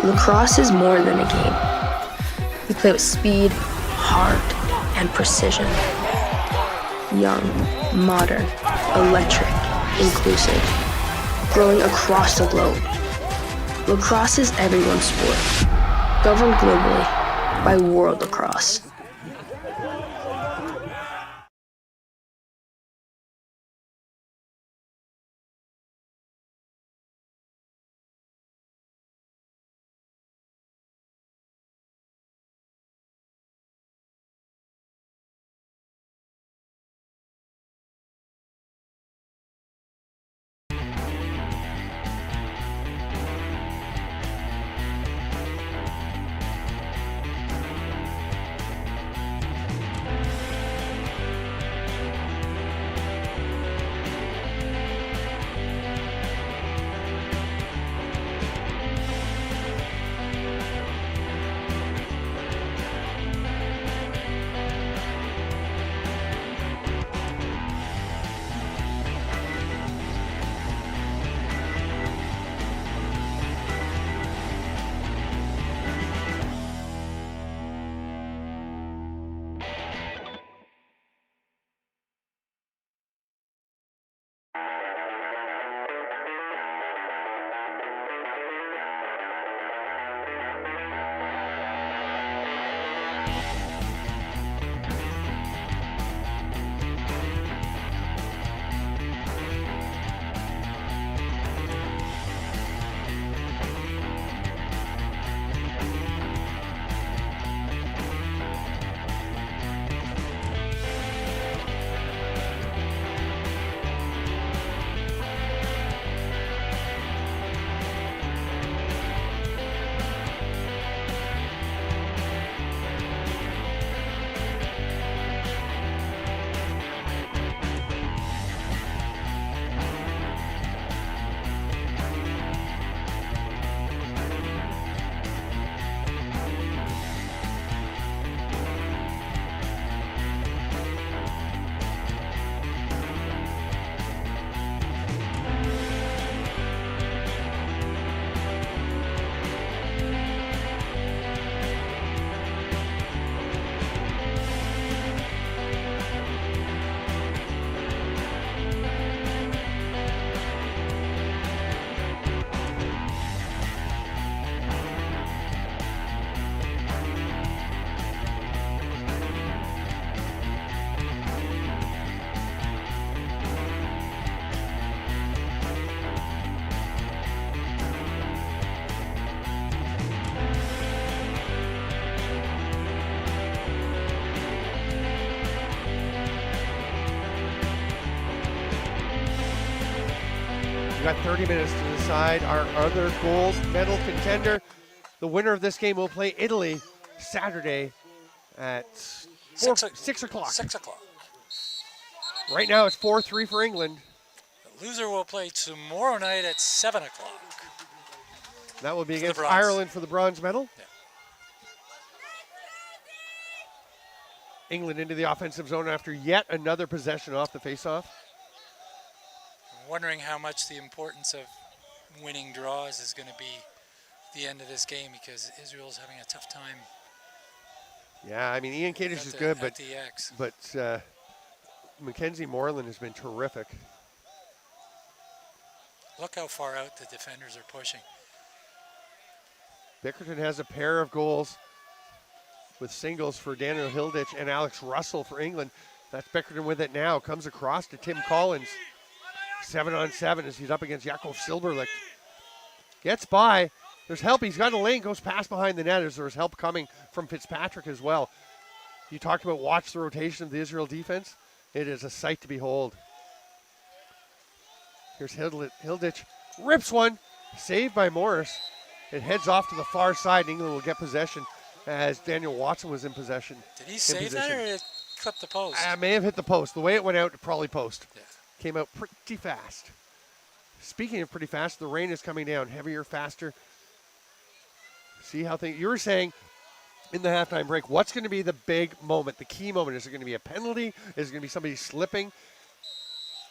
Speaker 5: Lacrosse is more than a game. We play with speed, heart, and precision. Young, modern, electric, inclusive, growing across the globe. Lacrosse is everyone's sport, governed globally by World Lacrosse.
Speaker 1: We've got 30 minutes to decide our other gold medal contender. The winner of this game will play Italy Saturday at 6 o'clock.
Speaker 2: 6 o'clock.
Speaker 1: Right now it's 4-3 for England.
Speaker 2: The loser will play tomorrow night at 7 o'clock.
Speaker 1: That will be
Speaker 2: For the
Speaker 1: against
Speaker 2: bronze.
Speaker 1: Ireland for the bronze medal.
Speaker 2: Yeah.
Speaker 1: England into the offensive zone after yet another possession off the faceoff.
Speaker 2: I'm wondering how much the importance of winning draws is going to be at the end of this game, because Israel's having a tough time.
Speaker 1: Yeah, I mean, Ian Kadish is good,
Speaker 2: at the X.
Speaker 1: but Mackenzie Moreland has been terrific.
Speaker 2: Look how far out the defenders are pushing.
Speaker 1: Bickerton has a pair of goals with singles for Daniel Hilditch and Alex Russell for England. That's Bickerton with it now. Comes across to Tim Collins. 7-on-7 as he's up against Jakov Silberlicht. Gets by. There's help. He's got a lane. Goes past behind the net as there's help coming from Fitzpatrick as well. You talked about watch the rotation of the Israel defense. It is a sight to behold. Here's Hilditch. Rips one. Saved by Morris. It heads off to the far side. England will get possession as Daniel Watson was in possession.
Speaker 2: Did he save that, or did it clip the post?
Speaker 1: May have hit the post. The way it went out, it probably post.
Speaker 2: Yeah.
Speaker 1: Came out pretty fast. Speaking of pretty fast, the rain is coming down. Heavier, faster. See how things... You were saying in the halftime break. What's going to be the big moment, the key moment? Is it going to be a penalty? Is it going to be somebody slipping?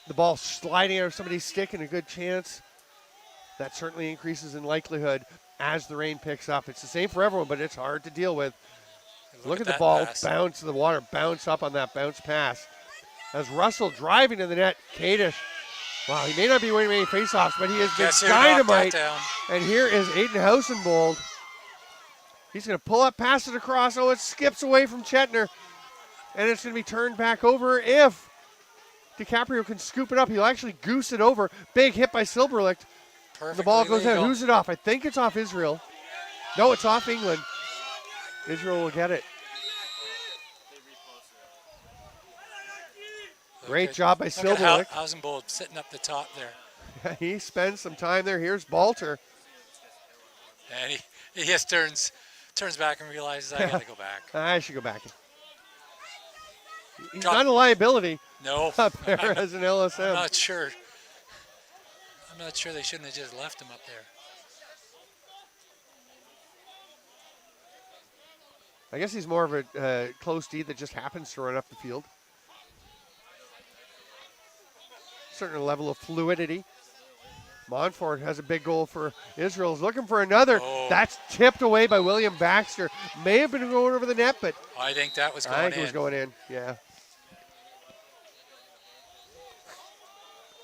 Speaker 1: The ball sliding out of somebody's stick and a good chance? That certainly increases in likelihood as the rain picks up. It's the same for everyone, but it's hard to deal with. Look at the ball bounce to the water, bounce up on that bounce pass. As Russell driving to the net, Kadish. Wow, he may not be winning many faceoffs, but he has been dynamite. And here is Aiden Hausenbold. He's going to pull up, pass it across. Oh, it skips away from Chetner. And it's going to be turned back over if DiCaprio can scoop it up. He'll actually goose it over. Big hit by Silberlicht. The ball goes out. Who's it off? I think it's off Israel. No, it's off England. Israel will get it. Great job by Silberlicht.
Speaker 2: Hausenbold sitting up the top there.
Speaker 1: He spends some time there. Here's Balter.
Speaker 2: And he just turns back and realizes, I got to go back.
Speaker 1: I should go back. He's not a liability.
Speaker 2: No.
Speaker 1: Up there as an LSM.
Speaker 2: I'm not sure. I'm not sure they shouldn't have just left him up there.
Speaker 1: I guess he's more of a close D that just happens to run up the field. Certain level of fluidity. Montfort has a big goal for Israel. Is looking for another.
Speaker 2: Oh.
Speaker 1: That's tipped away by William Baxter. May have been going over the net, but
Speaker 2: I think that was going in.
Speaker 1: I think it was going in, yeah.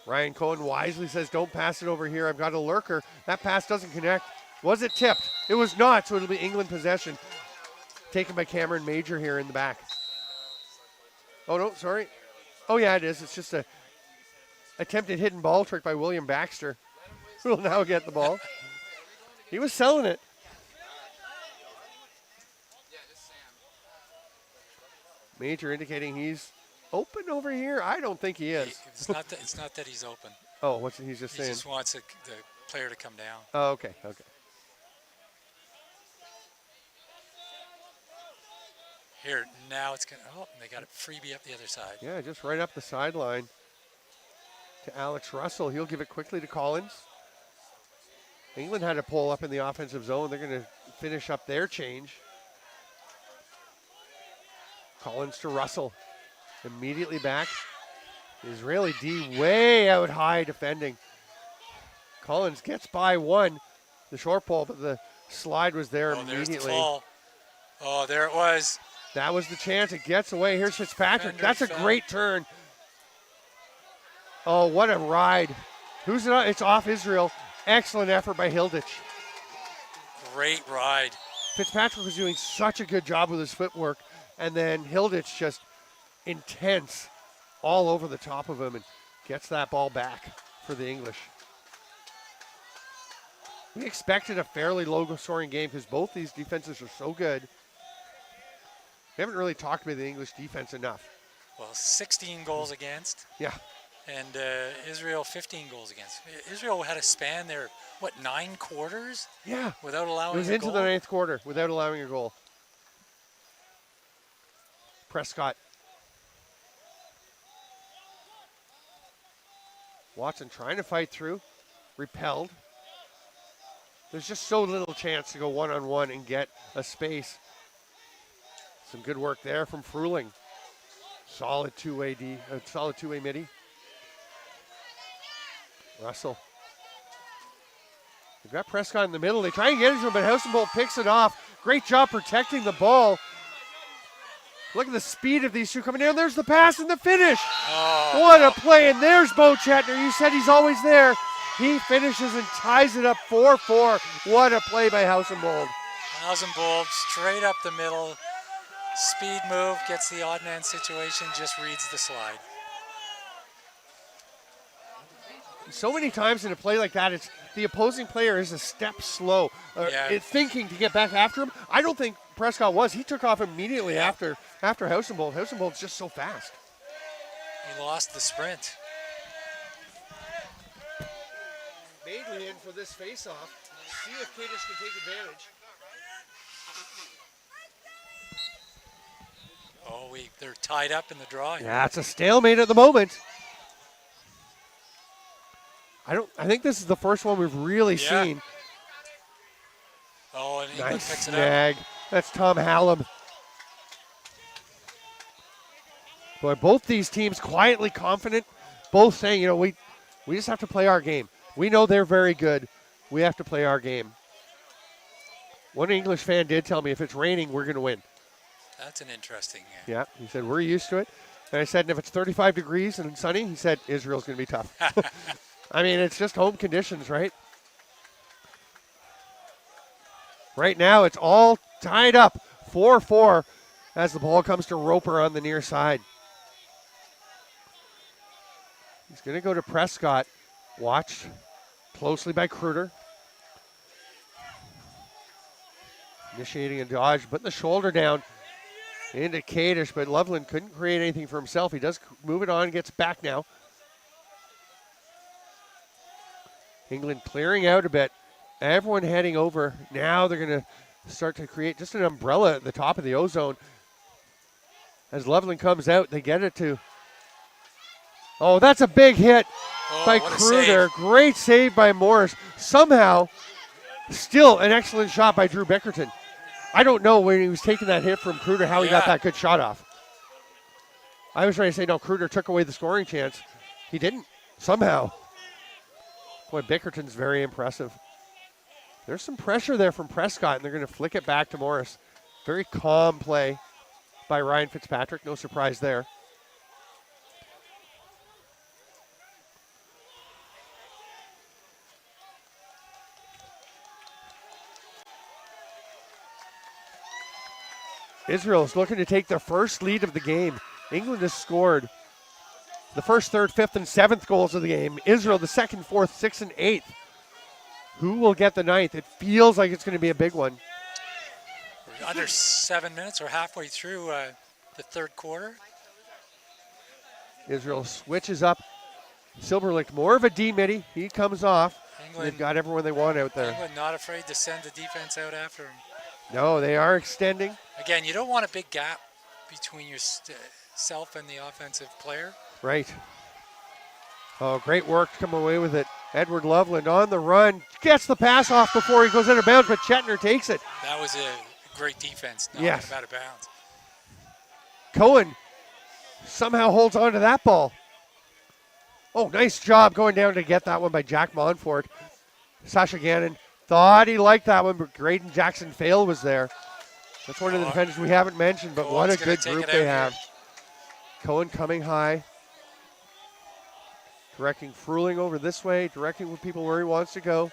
Speaker 1: Ryan Cohen wisely says, don't pass it over here. I've got a lurker. That pass doesn't connect. Was it tipped? It was not, so it'll be England possession. Taken by Cameron Major here in the back. Oh, no, sorry. Oh, yeah, it is. It's just a attempted hidden ball trick by William Baxter, who will now get the ball. He was selling it. Major indicating he's open over here. I don't think he is.
Speaker 2: It's not that he's open.
Speaker 1: Oh, what's he's just saying?
Speaker 2: He just wants the player to come down.
Speaker 1: Oh, okay.
Speaker 2: Here, now it's going to, oh, they got a freebie up the other side.
Speaker 1: Yeah, just right up the sideline to Alex Russell. He'll give it quickly to Collins. England had to pull up in the offensive zone. They're going to finish up their change. Collins to Russell. Immediately back. Israeli D way out high defending. Collins gets by one. The short ball, but the slide was there immediately.
Speaker 2: There's the fall. Oh, there it was.
Speaker 1: That was the chance. It gets away. Here's Fitzpatrick. That's a great turn. Oh, what a ride. Who's it on? It's off Israel. Excellent effort by Hilditch.
Speaker 2: Great ride.
Speaker 1: Fitzpatrick was doing such a good job with his footwork. And then Hilditch just intense all over the top of him and gets that ball back for the English. We expected a fairly low-scoring game because both these defenses are so good. We haven't really talked about the English defense enough.
Speaker 2: Well, 16 goals against.
Speaker 1: Yeah.
Speaker 2: And Israel 15 goals against. Israel had a span there, 9 quarters?
Speaker 1: Yeah.
Speaker 2: Without allowing a goal?
Speaker 1: It was into the ninth quarter without allowing a goal. Prescott. Watson trying to fight through. Repelled. There's just so little chance to go one-on-one and get a space. Some good work there from Fruling. Solid two-way midi. Russell. They've got Prescott in the middle. They try and get it to him, but Hausenbold picks it off. Great job protecting the ball. Look at the speed of these two coming down. There's the pass and the finish.
Speaker 2: Oh.
Speaker 1: What a play. And there's Bo Chetner. You said he's always there. He finishes and ties it up 4-4. What a play by Hausenbold.
Speaker 2: Hausenbold straight up the middle. Speed move, gets the odd man situation, just reads the slide.
Speaker 1: So many times in a play like that, it's the opposing player is a step slow, it's thinking to get back after him. I don't think Prescott was. He took off immediately after Hausenbold. Hausenbold's just so fast.
Speaker 2: He lost the sprint.
Speaker 1: Maidley in for this face-off. See if Kadish can take advantage.
Speaker 2: Oh, they're tied up in the draw here.
Speaker 1: Yeah, it's a stalemate at the moment. I think this is the first one we've really seen.
Speaker 2: Oh, and England
Speaker 1: Nice
Speaker 2: picks it
Speaker 1: snag.
Speaker 2: up.
Speaker 1: That's Tom Hallam. Boy, both these teams quietly confident, both saying, we just have to play our game. We know they're very good. We have to play our game. One English fan did tell me if it's raining, we're going to win.
Speaker 2: That's an interesting.
Speaker 1: Yeah, he said, we're used to it. And I said, and if it's 35 degrees and sunny, he said, Israel's going to be tough. I mean, it's just home conditions, right? Right now, it's all tied up, 4-4, as the ball comes to Roper on the near side. He's going to go to Prescott, watched closely by Kruder. Initiating a dodge, putting the shoulder down into Kadish, but Loveland couldn't create anything for himself. He does move it on, gets back now. England clearing out a bit. Everyone heading over. Now they're going to start to create just an umbrella at the top of the O-zone. As Loveland comes out, they get it to... Oh, that's a big hit by Kruder. Great save by Morris. Somehow, still an excellent shot by Drew Bickerton. I don't know when he was taking that hit from Kruder how he got that good shot off. I was trying to say, no, Kruder took away the scoring chance. He didn't, somehow. Boy, Bickerton's very impressive. There's some pressure there from Prescott, and they're going to flick it back to Morris. Very calm play by Ryan Fitzpatrick. No surprise there. Israel is looking to take their first lead of the game. England has scored the first, third, fifth, and seventh goals of the game. Israel the second, fourth, sixth, and eighth. Who will get the ninth? It feels like it's going to be a big one.
Speaker 2: We're under 7 minutes or halfway through the third quarter.
Speaker 1: Israel switches up. Silberlicht, more of a D-midi. He comes off. They've got everyone they want out there.
Speaker 2: England not afraid to send the defense out after him.
Speaker 1: No, they are extending.
Speaker 2: Again, you don't want a big gap between yourself and the offensive player.
Speaker 1: Right. Oh, great work to come away with it. Edward Loveland on the run. Gets the pass off before he goes out of bounds, but Chetner takes it.
Speaker 2: That was a great defense.
Speaker 1: Yes.
Speaker 2: Out of bounds.
Speaker 1: Cohen somehow holds on to that ball. Oh, nice job going down to get that one by Jack Monfort. Sasha Gannon thought he liked that one, but Graydon Jackson Fail was there. That's one of the defenders we haven't mentioned, but what a good group they have. Cohen coming high. Directing Fruling over this way, directing people where he wants to go.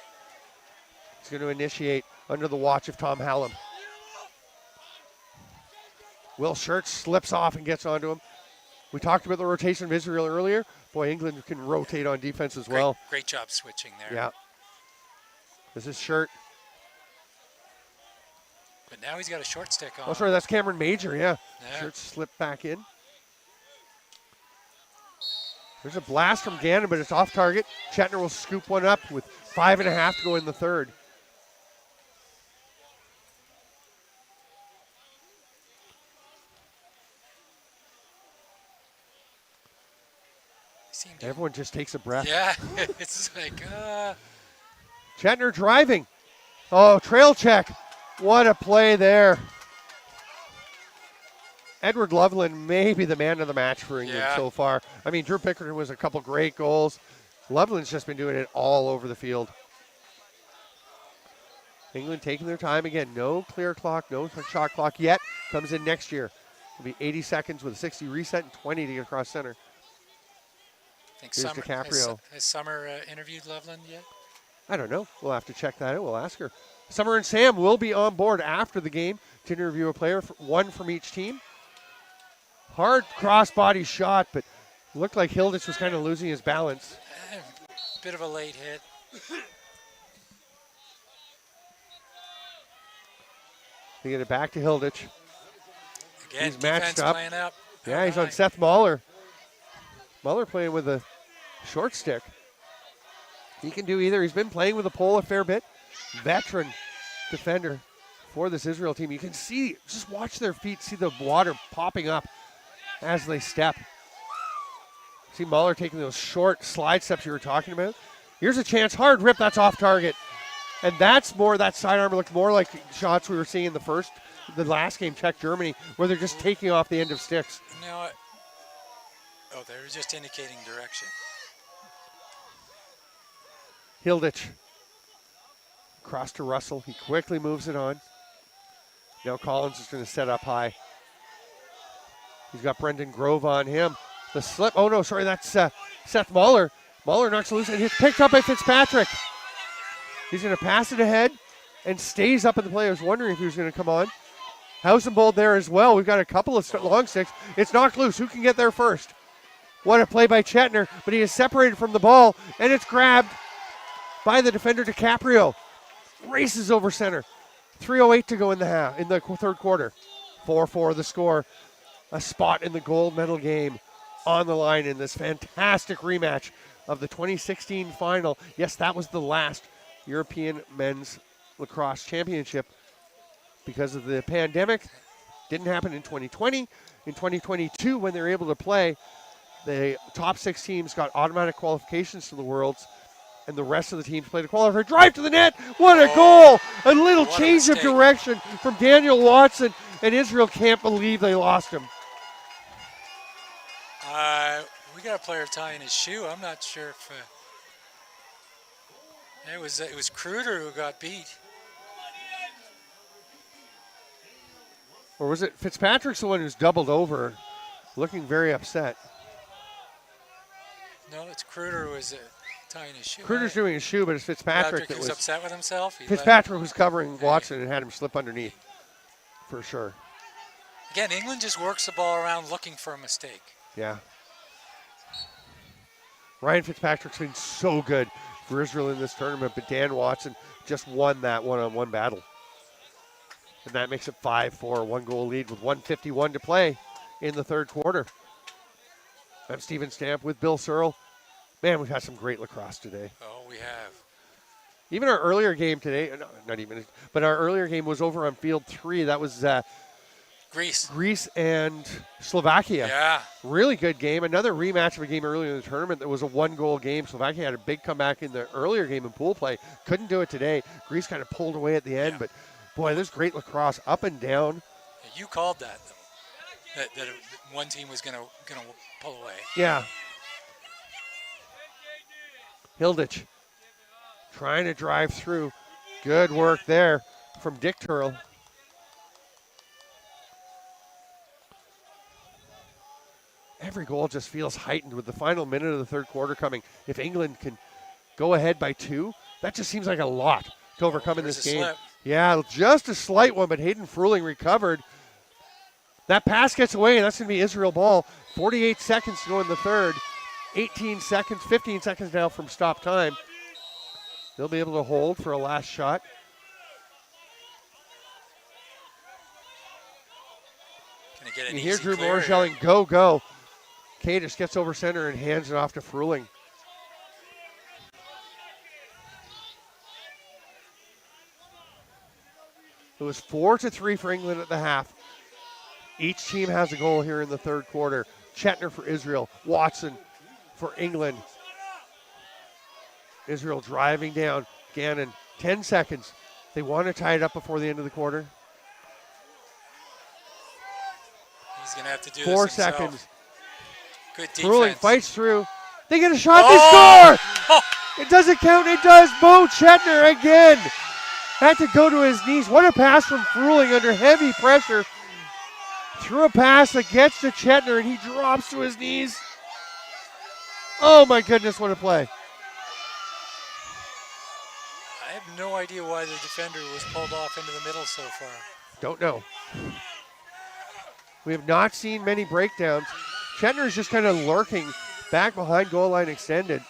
Speaker 1: He's going to initiate under the watch of Tom Hallam. Will Schurz slips off and gets onto him. We talked about the rotation of Israel earlier. Boy, England can rotate on defense as well.
Speaker 2: Great job switching there.
Speaker 1: Yeah. This is Schurz.
Speaker 2: But now he's got a short stick on.
Speaker 1: Oh, sorry, that's Cameron Major, yeah. Schurz slipped back in. There's a blast from Gannon, but it's off target. Chetner will scoop one up with 5.5 to go in the third. Everyone just takes a breath.
Speaker 2: Yeah, it's like,
Speaker 1: Chetner driving. Oh, trail check. What a play there. Edward Loveland may be the man of the match for England so far. I mean, Drew Bickerton was a couple great goals. Loveland's just been doing it all over the field. England taking their time again. No clear clock, no shot clock yet. Comes in next year. It'll be 80 seconds with a 60 reset and 20 to get across center.
Speaker 2: I think
Speaker 1: Here's DiCaprio.
Speaker 2: Has Summer interviewed Loveland yet?
Speaker 1: I don't know. We'll have to check that out. We'll ask her. Summer and Sam will be on board after the game to interview a player, one from each team. Hard cross-body shot, but looked like Hilditch was kind of losing his balance.
Speaker 2: Bit of a late hit.
Speaker 1: They get it back to Hilditch.
Speaker 2: Again,
Speaker 1: he's matched up.
Speaker 2: Playing up.
Speaker 1: Yeah, he's on Seth Mahler. Mahler playing with a short stick. He can do either. He's been playing with a pole a fair bit. Veteran defender for this Israel team. You can see, just watch their feet, see the water popping up as they step. See Mahler taking those short slide steps you were talking about. Here's a chance, hard rip, that's off target. And that's more, that sidearm looked more like shots we were seeing in the first the last game, Czech Germany, where they're just taking off the end of sticks.
Speaker 2: No, oh, they were just indicating direction.
Speaker 1: Hilditch. Across to Russell. He quickly moves it on. Now Collins is going to set up high. He's got Brendan Grove on him. The slip. Oh, no, sorry. That's Seth Mahler. Mahler knocks it loose, and it's picked up by Fitzpatrick. He's going to pass it ahead and stays up in the play. I was wondering if he was going to come on. Hausenbold there as well. We've got a couple of long sticks. It's knocked loose. Who can get there first? What a play by Chetner, but he is separated from the ball, and it's grabbed by the defender DiCaprio. Races over center. 3:08 to go in the third quarter. 4-4 the score. A spot in the gold medal game on the line in this fantastic rematch of the 2016 final. Yes, that was the last European Men's Lacrosse Championship because of the pandemic. Didn't happen in 2020. In 2022, when they were able to play, the top 6 teams got automatic qualifications to the Worlds, and the rest of the teams played a qualifier. Drive to the net. What a goal! A little change of direction from Daniel Watson, and Israel can't believe they lost him.
Speaker 2: We got a player tying his shoe. I'm not sure if it was Kruder who got beat.
Speaker 1: Or was it Fitzpatrick's the one who's doubled over, looking very upset?
Speaker 2: No, it's Kruder who was tying his shoe.
Speaker 1: Kruder's doing his shoe, but it's Fitzpatrick that was
Speaker 2: upset with himself.
Speaker 1: Fitzpatrick was covering Watson and had him slip underneath, for sure.
Speaker 2: Again, England just works the ball around looking for a mistake.
Speaker 1: Yeah. Ryan Fitzpatrick's been so good for Israel in this tournament, but Dan Watson just won that one-on-one battle. And that makes it 5-4, 1-goal lead with 1:51 to play in the third quarter. I'm Steven Stamp with Bill Searle. Man, we've had some great lacrosse today.
Speaker 2: Oh, we have.
Speaker 1: Even our earlier game today, not even, but our earlier game was over on field 3. That was Greece and Slovakia.
Speaker 2: Yeah.
Speaker 1: Really good game. Another rematch of a game earlier in the tournament that was a 1-goal game. Slovakia had a big comeback in the earlier game in pool play. Couldn't do it today. Greece kind of pulled away at the end, but boy, there's great lacrosse up and down.
Speaker 2: You called that, though, that one team was gonna pull away.
Speaker 1: Yeah. Hilditch trying to drive through. Good work there from Dick Turl. Every goal just feels heightened with the final minute of the third quarter coming. If England can go ahead by 2, that just seems like a lot to overcome in this game.
Speaker 2: Slip.
Speaker 1: Yeah, just a slight one, but Hayden Fruling recovered. That pass gets away, and that's going to be Israel ball. 48 seconds to go in the third. 15 seconds now from stop time. They'll be able to hold for a last shot. You hear Drew Moore yelling, go, go. Kadish gets over center and hands it off to Fruling. It was 4-3 for England at the half. Each team has a goal here in the third quarter. Chetner for Israel, Watson for England. Israel driving down. Gannon, 10 seconds. They want to tie it up before the end of the quarter.
Speaker 2: He's going to have to do
Speaker 1: 4
Speaker 2: this himself.
Speaker 1: seconds.
Speaker 2: Good defense.
Speaker 1: Fruling fights through. They get a shot. They score! It doesn't count. It does. Bo Chetner again. Had to go to his knees. What a pass from Fruling under heavy pressure. Threw a pass that gets to Chetner, and he drops to his knees. Oh, my goodness, what a play.
Speaker 2: I have no idea why the defender was pulled off into the middle so far.
Speaker 1: Don't know. We have not seen many breakdowns. Chetner is just kind of lurking back behind goal line extended.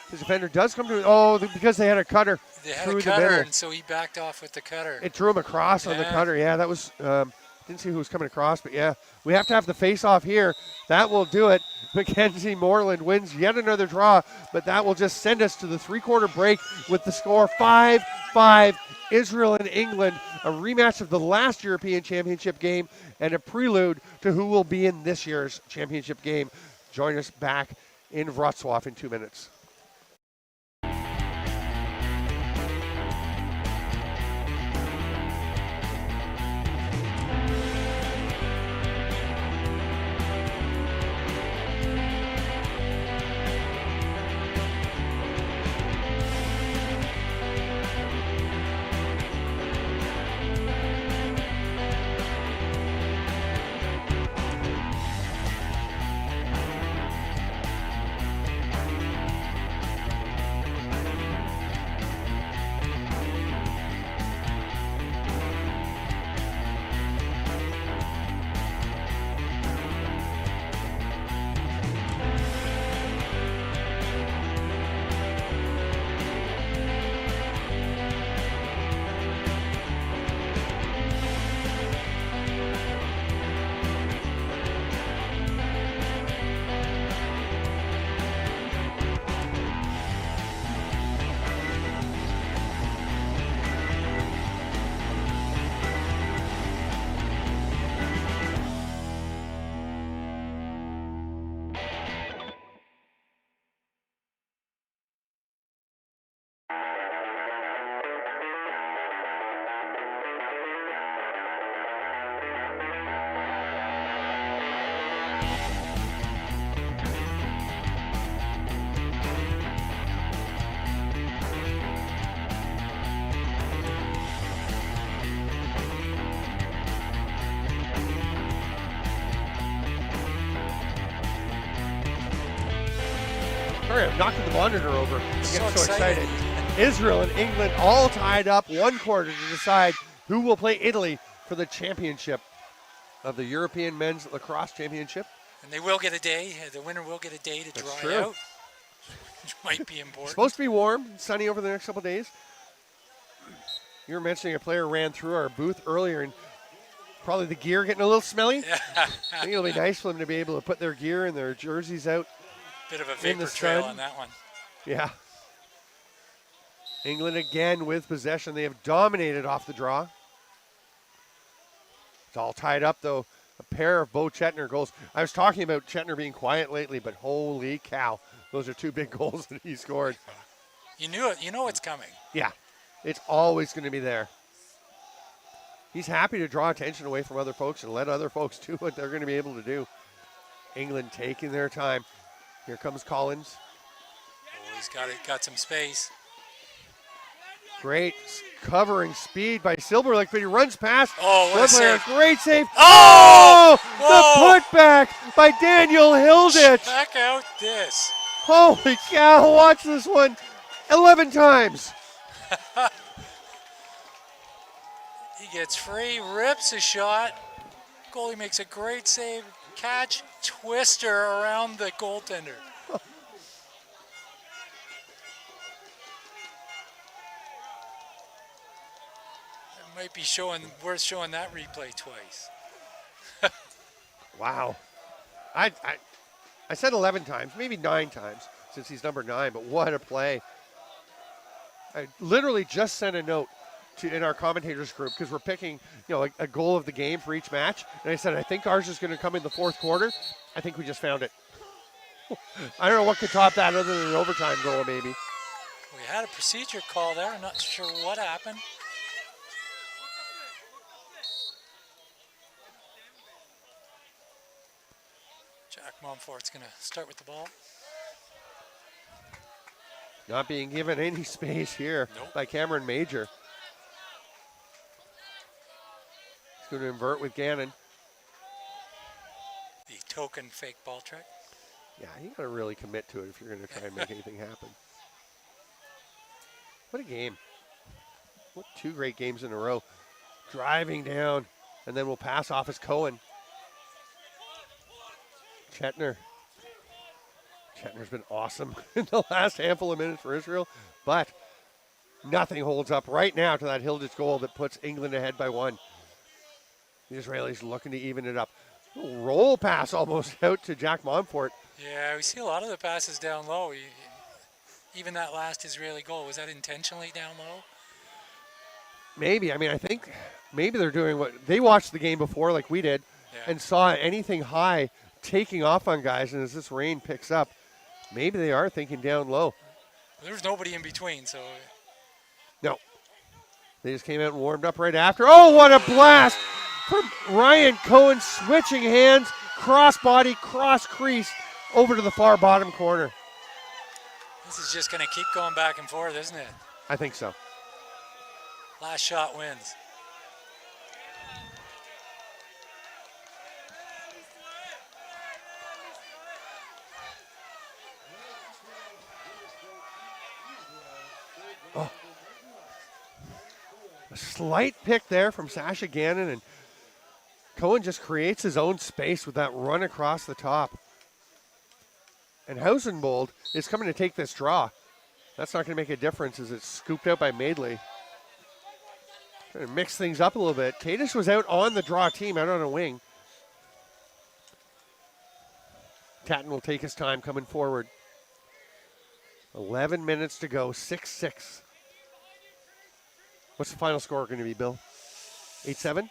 Speaker 1: His defender does come to, because they had a cutter through the middle.
Speaker 2: And so he backed off with the cutter.
Speaker 1: It drew him across on the cutter. Yeah, that was, didn't see who was coming across, but yeah. We have to have the face-off here. That will do it. Mackenzie Moreland wins yet another draw, but that will just send us to the three-quarter break with the score 5-5, Israel and England, a rematch of the last European Championship game and a prelude to who will be in this year's championship game. Join us back in Wroclaw in 2 minutes. Sorry, I'm knocking the monitor over. I'm
Speaker 2: So
Speaker 1: getting so
Speaker 2: excited.
Speaker 1: excited. Israel and England all tied up 1 quarter to decide who will play Italy for the championship of the European Men's Lacrosse Championship.
Speaker 2: And they will get a day. The winner will get a day to
Speaker 1: That's
Speaker 2: dry
Speaker 1: true.
Speaker 2: out, which might be important.
Speaker 1: It's supposed to be warm, sunny over the next couple of days. You were mentioning a player ran through our booth earlier, and probably the gear getting a little smelly. I think it'll be nice for them to be able to put their gear and their jerseys out.
Speaker 2: Bit of a
Speaker 1: in the
Speaker 2: vapor trail
Speaker 1: sun.
Speaker 2: on that one.
Speaker 1: Yeah. England again with possession. They have dominated off the draw. It's all tied up, though. A pair of Bo Chetner goals. I was talking about Chetner being quiet lately, but holy cow. Those are 2 big goals that he scored.
Speaker 2: You knew it. You know it's coming.
Speaker 1: Yeah. It's always going to be there. He's happy to draw attention away from other folks and let other folks do what they're going to be able to do. England taking their time. Here comes Collins.
Speaker 2: Oh, he's got some space.
Speaker 1: Great covering speed by Silberlich, but he runs past.
Speaker 2: Oh, what a
Speaker 1: player.
Speaker 2: save.
Speaker 1: Great save.
Speaker 2: Oh!
Speaker 1: The putback by Daniel Hilditch.
Speaker 2: Check out this.
Speaker 1: Holy cow, watch this one 11 times.
Speaker 2: He gets free, rips a shot. Goalie makes a great save. Catch, twister around the goaltender. It might be worth showing that replay twice.
Speaker 1: Wow. I said 11 times, maybe 9 times since he's number 9, but what a play. I literally just sent a note in our commentators group because we're picking, a goal of the game for each match. And I said, I think ours is going to come in the 4th quarter. I think we just found it. I don't know what could top that other than an overtime goal, maybe.
Speaker 2: We had a procedure call there. I'm not sure what happened. Jack Montfort's going to start with the ball.
Speaker 1: Not being given any space here by Cameron Major. He's going to invert with Gannon.
Speaker 2: The token fake ball trick.
Speaker 1: Yeah, you got to really commit to it if you're going to try and make anything happen. What a game. What 2 great games in a row. Driving down, and then we'll pass off as Cohen. Chetner's been awesome in the last handful of minutes for Israel, but nothing holds up right now to that Hilditch goal that puts England ahead by 1. The Israelis looking to even it up. Little roll pass almost out to Jack Montfort.
Speaker 2: Yeah, we see a lot of the passes down low. Even that last Israeli goal, was that intentionally down low?
Speaker 1: Maybe. I mean, I think maybe they're doing what they watched the game before like we did and saw anything high taking off on guys, and as this rain picks up, maybe they are thinking down low.
Speaker 2: There's nobody in between, so.
Speaker 1: No. They just came out and warmed up right after. Oh, what a blast from Ryan Cohen, switching hands, cross body, cross crease, over to the far bottom corner.
Speaker 2: This is just going to keep going back and forth, isn't it?
Speaker 1: I think so.
Speaker 2: Last shot wins.
Speaker 1: Oh. A slight pick there from Sasha Gannon, and Cohen just creates his own space with that run across the top. And Hausenbold is coming to take this draw. That's not going to make a difference as it's scooped out by Madeley. Trying to mix things up a little bit. Kadish was out on the draw team, out on a wing. Tatton will take his time coming forward. 11 minutes to go, 6-6. What's the final score going to be, Bill? 8-7?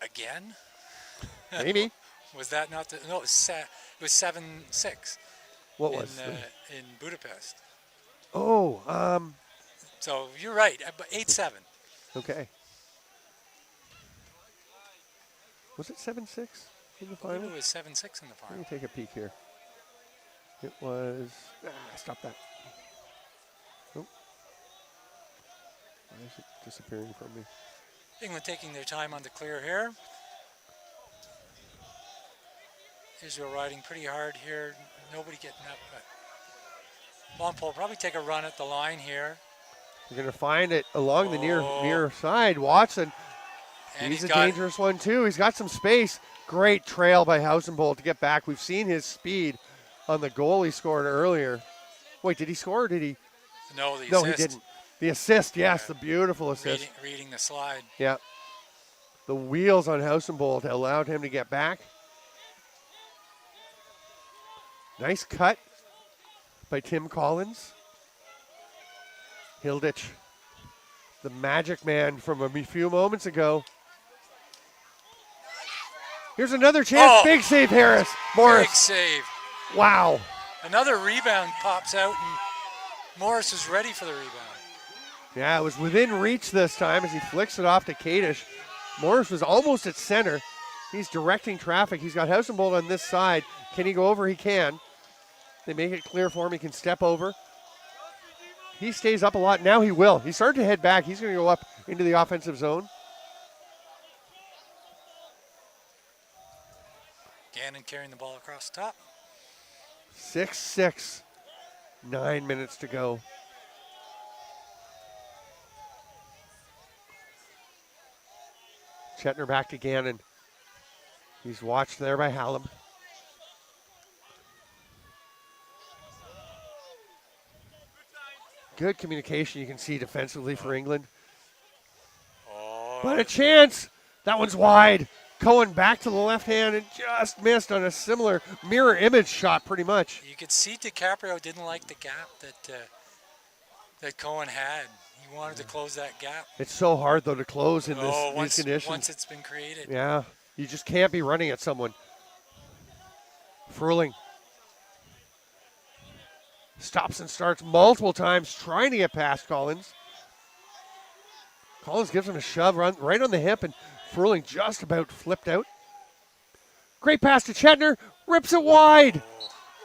Speaker 2: Again?
Speaker 1: Maybe.
Speaker 2: Was that not the, no, it was 7-6.
Speaker 1: What was?
Speaker 2: In Budapest.
Speaker 1: Oh,
Speaker 2: So you're right, but 8-7.
Speaker 1: okay. Was it 7-6 in the final?
Speaker 2: It was 7-6 in the
Speaker 1: Let
Speaker 2: final.
Speaker 1: me take a peek here. It was, stop that. Nope. Why is it disappearing from me?
Speaker 2: England taking their time on the clear here. Israel riding pretty hard here. Nobody getting up. But Longpole probably take a run at the line here.
Speaker 1: They're going to find it along the near side. Watson,
Speaker 2: And
Speaker 1: he's a dangerous one too. He's got some space. Great trail by Hausenbold to get back. We've seen his speed on the goal he scored earlier. Wait, did he score or did he?
Speaker 2: No, the
Speaker 1: No,
Speaker 2: assist.
Speaker 1: he didn't. The assist, yes, the beautiful assist.
Speaker 2: Reading the slide.
Speaker 1: Yeah. The wheels on Hausenbold allowed him to get back. Nice cut by Tim Collins. Hilditch, the magic man from a few moments ago. Here's another chance.
Speaker 2: Oh,
Speaker 1: big save, Harris. Morris.
Speaker 2: Big save.
Speaker 1: Wow.
Speaker 2: Another rebound pops out, and Morris is ready for the rebound.
Speaker 1: Yeah, it was within reach this time as he flicks it off to Kadish. Morris was almost at center. He's directing traffic. He's got Hausenbold on this side. Can he go over? He can. They make it clear for him. He can step over. He stays up a lot. Now he will. He's starting to head back. He's going to go up into the offensive zone.
Speaker 2: Gannon carrying the ball across the top.
Speaker 1: 6-6. 9 minutes to go. Chetner back to Gannon. He's watched there by Hallam. Good communication you can see defensively for England.
Speaker 2: Oh.
Speaker 1: But a chance. That one's wide. Cohen back to the left hand and just missed on a similar mirror image shot pretty much.
Speaker 2: You could see DiCaprio didn't like the gap that Cohen had. He wanted to close that gap.
Speaker 1: It's so hard, though, to close in these conditions.
Speaker 2: Once it's been created.
Speaker 1: Yeah, you just can't be running at someone. Fruling stops and starts multiple times trying to get past Collins. Collins gives him a shove right on the hip, and Fruling just about flipped out. Great pass to Chetner, rips it wide.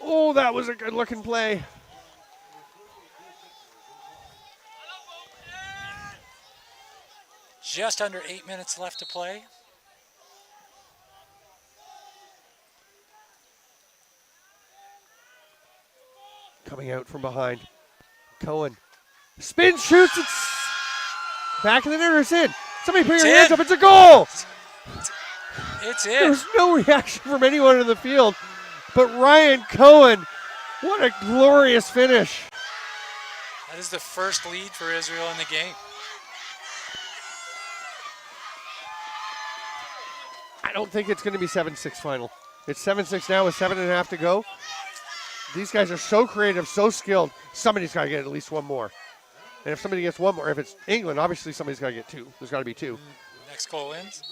Speaker 1: Oh, that was a good-looking play.
Speaker 2: Just under 8 minutes left to play.
Speaker 1: Coming out from behind. Cohen. Spin, shoots, it's back in the net, it's in. Somebody put your hands up, it's a goal!
Speaker 2: It's in.
Speaker 1: There was no reaction from anyone in the field, but Ryan Cohen, what a glorious finish.
Speaker 2: That is the first lead for Israel in the game.
Speaker 1: I don't think it's going to be 7-6 final. It's 7-6 now with 7.5 to go. These guys are so creative, so skilled. Somebody's got to get at least one more. And if somebody gets one more, if it's England, obviously somebody's got to get two. There's got to be two.
Speaker 2: Next goal wins.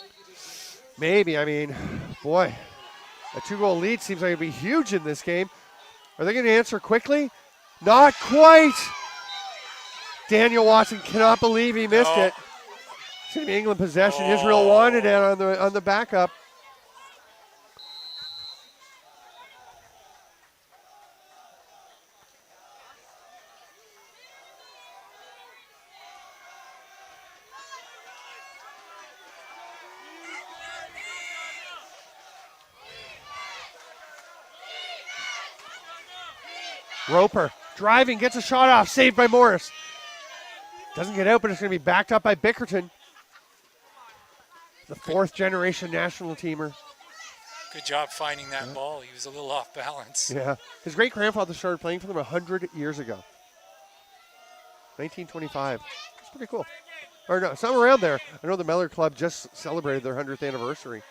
Speaker 1: Maybe. I mean, boy, a 2-goal lead seems like it'd be huge in this game. Are they going to answer quickly? Not quite. Daniel Watson cannot believe he missed it. It's going to be England possession. Israel wanted it on the backup. Roper driving, gets a shot off, saved by Morris. Doesn't get out, but it's going to be backed up by Bickerton. The fourth generation national teamer.
Speaker 2: Good job finding that ball. He was a little off balance.
Speaker 1: Yeah. His great grandfather started playing for them 100 years ago. 1925. It's pretty cool. Or no, somewhere around there. I know the Mellor Club just celebrated their 100th anniversary.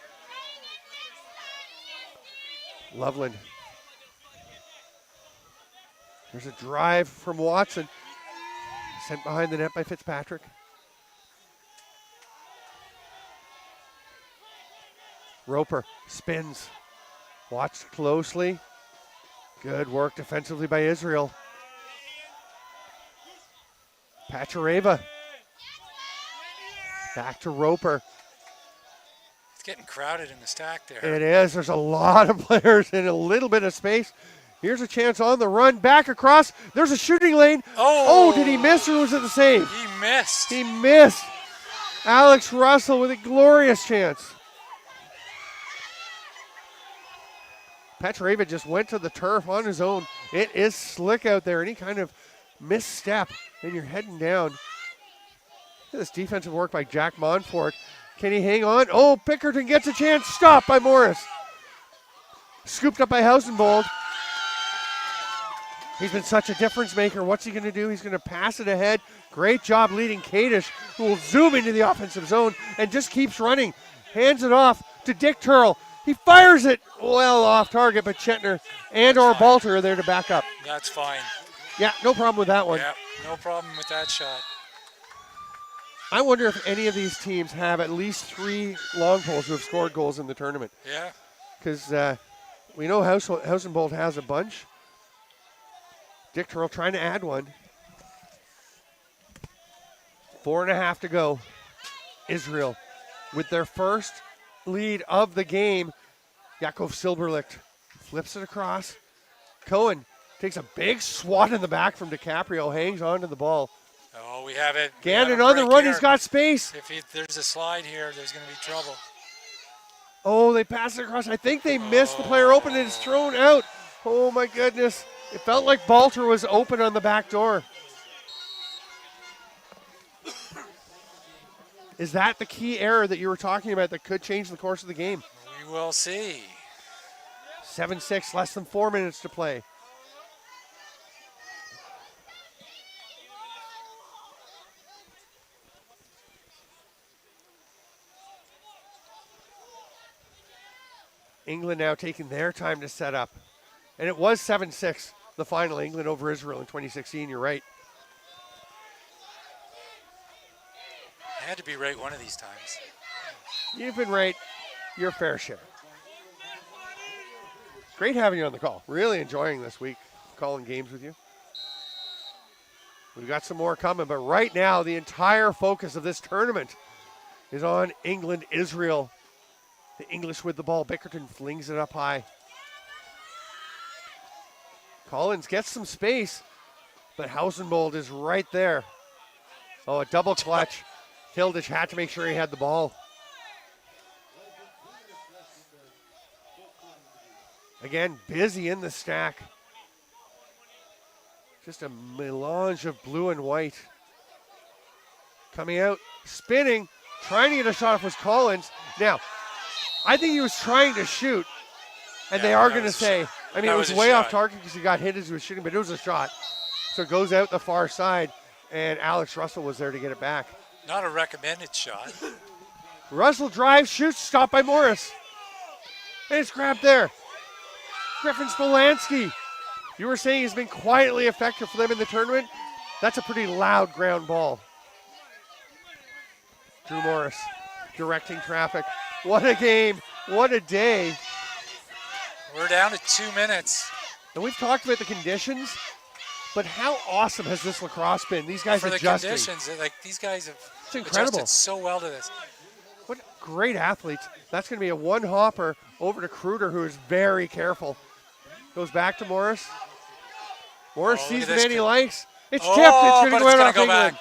Speaker 1: Loveland. There's a drive from Watson. Sent behind the net by Fitzpatrick. Roper spins. Watched closely. Good work defensively by Israel. Pachareva. Back to Roper.
Speaker 2: It's getting crowded in the stack there.
Speaker 1: It is. There's a lot of players in a little bit of space. Here's a chance on the run. Back across. There's a shooting lane. Oh, did he miss or was it the save?
Speaker 2: He missed.
Speaker 1: He missed. Alex Russell with a glorious chance. Petreva just went to the turf on his own. It is slick out there. Any kind of misstep and you're heading down. Look at this defensive work by Jack Monfort. Can he hang on? Oh, Bickerton gets a chance. Stopped by Morris. Scooped up by Hausenbold. He's been such a difference maker. What's he going to do? He's going to pass it ahead. Great job leading Kadish, who will zoom into the offensive zone and just keeps running. Hands it off to Dick Turl. He fires it well off target, but Chetner and or Balter are there to back up.
Speaker 2: That's fine.
Speaker 1: Yeah, no problem with that one.
Speaker 2: Yeah, no problem with that shot.
Speaker 1: I wonder if any of these teams have at least 3 long poles who have scored goals in the tournament.
Speaker 2: Yeah.
Speaker 1: Because we know Hausenbold has a bunch. Dick Turl trying to add one. 4.5 to go. Israel with their first lead of the game. Yakov Silberlicht flips it across. Cohen takes a big swat in the back from DiCaprio, hangs on to the ball.
Speaker 2: Oh, we have it.
Speaker 1: Gannon on the run, he's got space.
Speaker 2: If there's a slide here, there's going to be trouble.
Speaker 1: Oh, they pass it across. I think they missed the player open and it's thrown out. Oh my goodness. It felt like Balter was open on the back door. Is that the key error that you were talking about that could change the course of the game?
Speaker 2: We will see.
Speaker 1: 7-6, less than 4 minutes to play. England now taking their time to set up. And it was 7-6, the final, England over Israel in 2016, you're right.
Speaker 2: I had to be right one of these times.
Speaker 1: You've been right your fair share. Great having you on the call. Really enjoying this week, calling games with you. We've got some more coming, but right now the entire focus of this tournament is on England, Israel. The English with the ball. Bickerton flings it up high. Collins gets some space, but Hausenbold is right there. Oh, a double clutch. Hilditch had to make sure he had the ball. Again, busy in the stack. Just a melange of blue and white. Coming out, spinning, trying to get a shot off was Collins. Now, I think he was trying to shoot, and they are going to say, I mean, it was way off target because he got hit as he was shooting, but it was a shot. So it goes out the far side, and Alex Russell was there to get it back.
Speaker 2: Not a recommended shot.
Speaker 1: Russell drives, shoots, stopped by Morris. And it's grabbed there. Griffin Spolansky. You were saying he's been quietly effective for them in the tournament. That's a pretty loud ground ball. Drew Morris directing traffic. What a game. What a day.
Speaker 2: We're down to 2 minutes.
Speaker 1: And we've talked about the conditions, but how awesome has this lacrosse been? These guys
Speaker 2: for
Speaker 1: adjusting.
Speaker 2: The conditions, like these guys have
Speaker 1: incredible.
Speaker 2: Adjusted so well to this.
Speaker 1: What great athletes. That's going to be a one hopper over to Kruder, who is very careful. Goes back to Morris. Morris sees the man he likes. It's tipped. It's going to go out off England.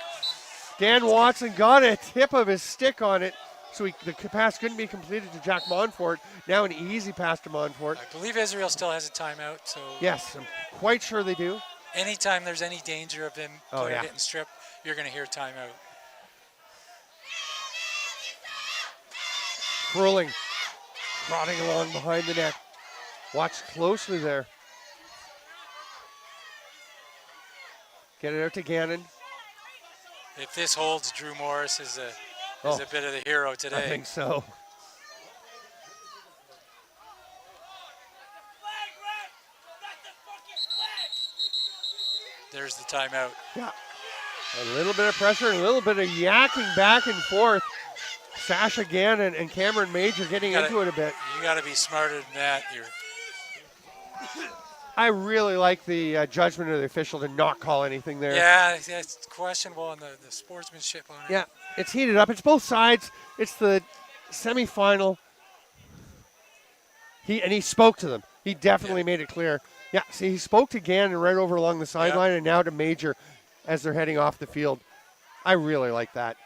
Speaker 1: Dan Watson got a tip of his stick on it, so the pass couldn't be completed to Jack Monfort. Now an easy pass to Monfort.
Speaker 2: I believe Israel still has a timeout. So
Speaker 1: yes, I'm quite sure they do.
Speaker 2: Anytime there's any danger of him getting stripped, you're going to hear timeout.
Speaker 1: Froling, trotting along behind the net. Watch closely there. Get it out to Gannon.
Speaker 2: If this holds, Drew Morris is a bit of the hero today.
Speaker 1: I think so.
Speaker 2: There's the timeout.
Speaker 1: Yeah. A little bit of pressure and a little bit of yakking back and forth. Sasha Gannon and Cameron Major getting into it a bit.
Speaker 2: You got to be smarter than that.
Speaker 1: I really like the judgment of the official to not call anything there.
Speaker 2: Yeah, it's questionable in the sportsmanship on it.
Speaker 1: Yeah, it's heated up. It's both sides. It's the semifinal. He spoke to them. He definitely made it clear. Yeah, see, he spoke to Gannon right over along the sideline and now to Major as they're heading off the field. I really like that.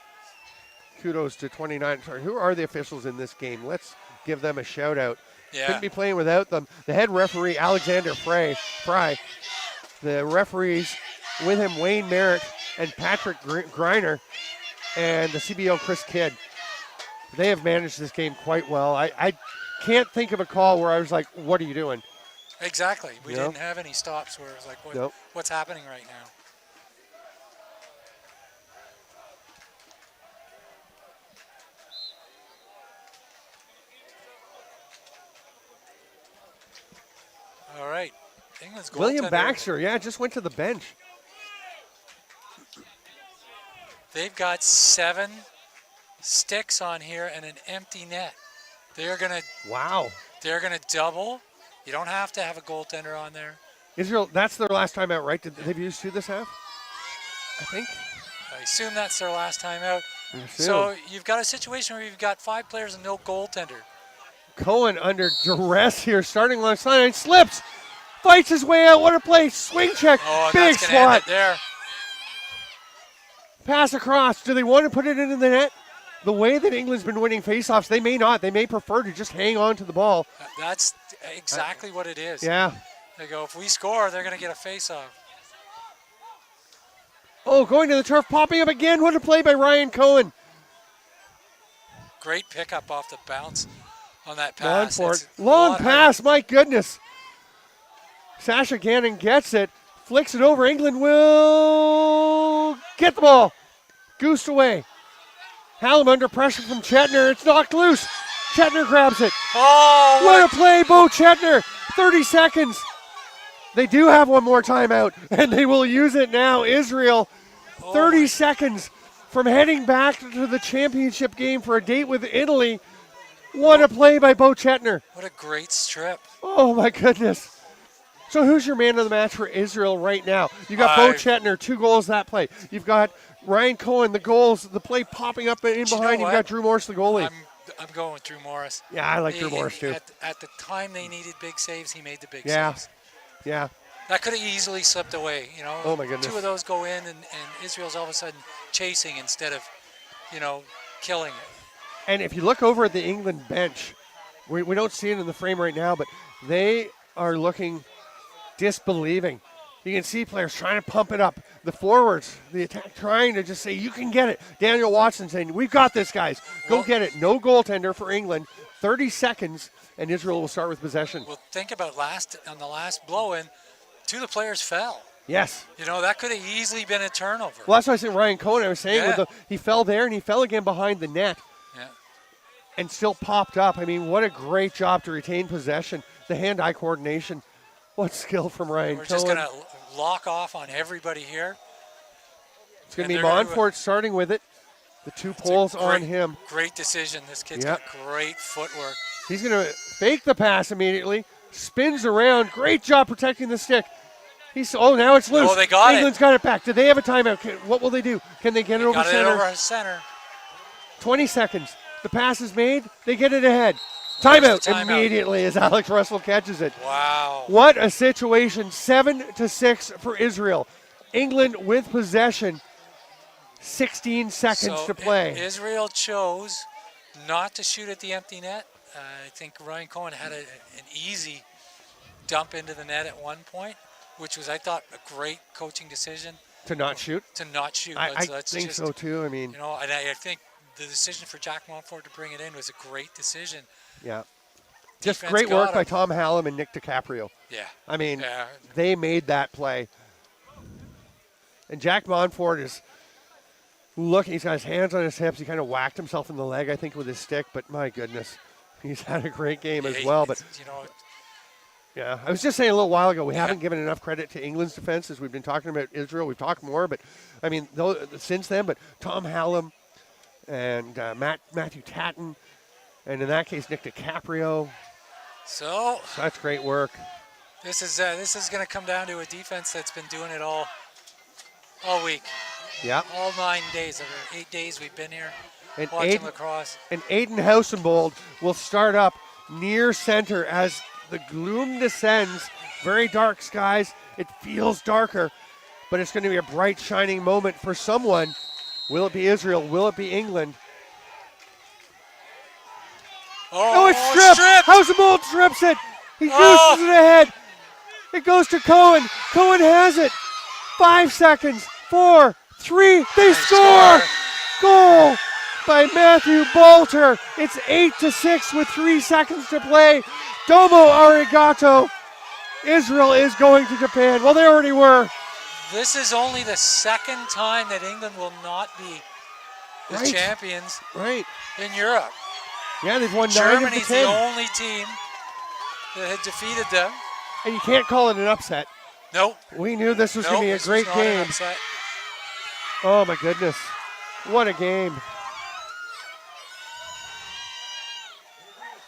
Speaker 1: Kudos to 29. Sorry, who are the officials in this game? Let's give them a shout out.
Speaker 2: Yeah.
Speaker 1: Couldn't be playing without them. The head referee, Alexander Fry. The referees with him, Wayne Merritt and Patrick Griner, and the CBO, Chris Kidd. They have managed this game quite well. I can't think of a call where I was like, what are you doing?
Speaker 2: Exactly. We didn't have any stops where it was like, what's happening right now? All right. England's goaltender.
Speaker 1: William Baxter, just went to the bench.
Speaker 2: They've got 7 sticks on here and an empty net. They're gonna double. You don't have to have a goaltender on there.
Speaker 1: Israel, that's their last time out, right? They've used 2 this half? I think.
Speaker 2: I assume that's their last time out. So you've got a situation where you've got 5 players and no goaltender.
Speaker 1: Cohen under duress here, starting along sideline, slips, fights his way out. What a play! Swing check, big swat.
Speaker 2: There.
Speaker 1: Pass across. Do they want to put it into the net? The way that England's been winning faceoffs, they may not. They may prefer to just hang on to the ball.
Speaker 2: That's exactly what it is.
Speaker 1: Yeah.
Speaker 2: They go, if we score, they're going to get a faceoff.
Speaker 1: Oh, going to the turf, popping up again. What a play by Ryan Cohen.
Speaker 2: Great pickup off the bounce on that pass.
Speaker 1: Long pass, my goodness. Sasha Gannon gets it, flicks it over. England will get the ball. Goosed away. Hallam under pressure from Chetner. It's knocked loose. Chetner grabs it.
Speaker 2: Oh,
Speaker 1: what a play, Bo Chetner. 30 seconds. They do have one more timeout, and they will use it now. Israel, 30 seconds from heading back to the championship game for a date with Italy. What a play by Bo Chetner.
Speaker 2: What a great strip.
Speaker 1: Oh, my goodness. So who's your man of the match for Israel right now? You got Bo Chetner, 2 goals that play. You've got Ryan Cohen, the goals, the play popping up in behind. You've got Drew Morris, the goalie.
Speaker 2: I'm going with Drew Morris.
Speaker 1: Yeah, I like Drew Morris too.
Speaker 2: At the time they needed big saves, he made the big
Speaker 1: saves.
Speaker 2: saves.
Speaker 1: Yeah.
Speaker 2: That could have easily slipped away, you know.
Speaker 1: Oh, my goodness.
Speaker 2: 2 of those go in, and Israel's all of a sudden chasing instead of, killing it.
Speaker 1: And if you look over at the England bench, we don't see it in the frame right now, but they are looking disbelieving. You can see players trying to pump it up. The forwards, the attack, trying to just say, you can get it. Daniel Watson saying, we've got this, guys. Go get it. No goaltender for England. 30 seconds, and Israel will start with possession.
Speaker 2: Well, think about on the last blow-in, 2 of the players fell.
Speaker 1: Yes.
Speaker 2: That could have easily been a turnover.
Speaker 1: Well, that's why I said Ryan Cohen. I was saying he fell there, and he fell again behind the net.
Speaker 2: Yeah.
Speaker 1: And still popped up. I mean, what a great job to retain possession. The hand-eye coordination. What skill from Ryan Cohen.
Speaker 2: We're just going to lock off on everybody here.
Speaker 1: It's going to be Montfort starting with it. The 2 poles on him.
Speaker 2: Great decision. This kid's got great footwork.
Speaker 1: He's going to fake the pass immediately. Spins around. Great job protecting the stick. Now it's loose.
Speaker 2: Oh, they got
Speaker 1: England's got it back. Do they have a timeout? What will they do? Can they get it over center?
Speaker 2: Got it over center.
Speaker 1: 20 seconds. The pass is made. They get it ahead. Timeout immediately as Alex Russell catches it.
Speaker 2: Wow.
Speaker 1: What a situation. 7-6 for Israel. England with possession. 16 seconds to play.
Speaker 2: Israel chose not to shoot at the empty net. I think Ryan Cohen had an easy dump into the net at one point, which was, I thought, a great coaching decision.
Speaker 1: To not shoot?
Speaker 2: To not shoot.
Speaker 1: I think so too. I mean,
Speaker 2: and I think the decision for Jack Montfort to bring it in was a great decision.
Speaker 1: Yeah. Just great work by Tom Hallam and Nick DiCaprio.
Speaker 2: Yeah.
Speaker 1: I mean, they made that play. And Jack Montfort is looking. He's got his hands on his hips. He kind of whacked himself in the leg, I think, with his stick. But my goodness, he's had a great game as well. But yeah, I was just saying a little while ago, we haven't given enough credit to England's defense as we've been talking about Israel. We've talked more, but I mean, since then. But Tom Hallam and Matthew Tatton, and in that case, Nick DiCaprio.
Speaker 2: So
Speaker 1: that's great work.
Speaker 2: This is going to come down to a defense that's been doing it all week.
Speaker 1: Yeah.
Speaker 2: All 9 days, over 8 days we've been here
Speaker 1: and
Speaker 2: watching lacrosse.
Speaker 1: And Aiden Hausenbold will start up near center as the gloom descends. Very dark skies. It feels darker, but it's going to be a bright, shining moment for someone. Will it be Israel? Will it be England? Oh, it's stripped. Housemold strips it. He juices it ahead. It goes to Cohen. Cohen has it. 5 seconds. 4, 3. They score. Goal by Matthew Bolter. It's 8-6 with 3 seconds to play. Domo arigato. Israel is going to Japan. Well, they already were.
Speaker 2: This is only the second time that England will not be the champions in Europe.
Speaker 1: Yeah, they've won 9
Speaker 2: Germany's
Speaker 1: of the 10.
Speaker 2: the only team that had defeated them.
Speaker 1: And you can't call it an upset.
Speaker 2: Nope.
Speaker 1: We knew this was going to be a great game. Oh, my goodness. What a game.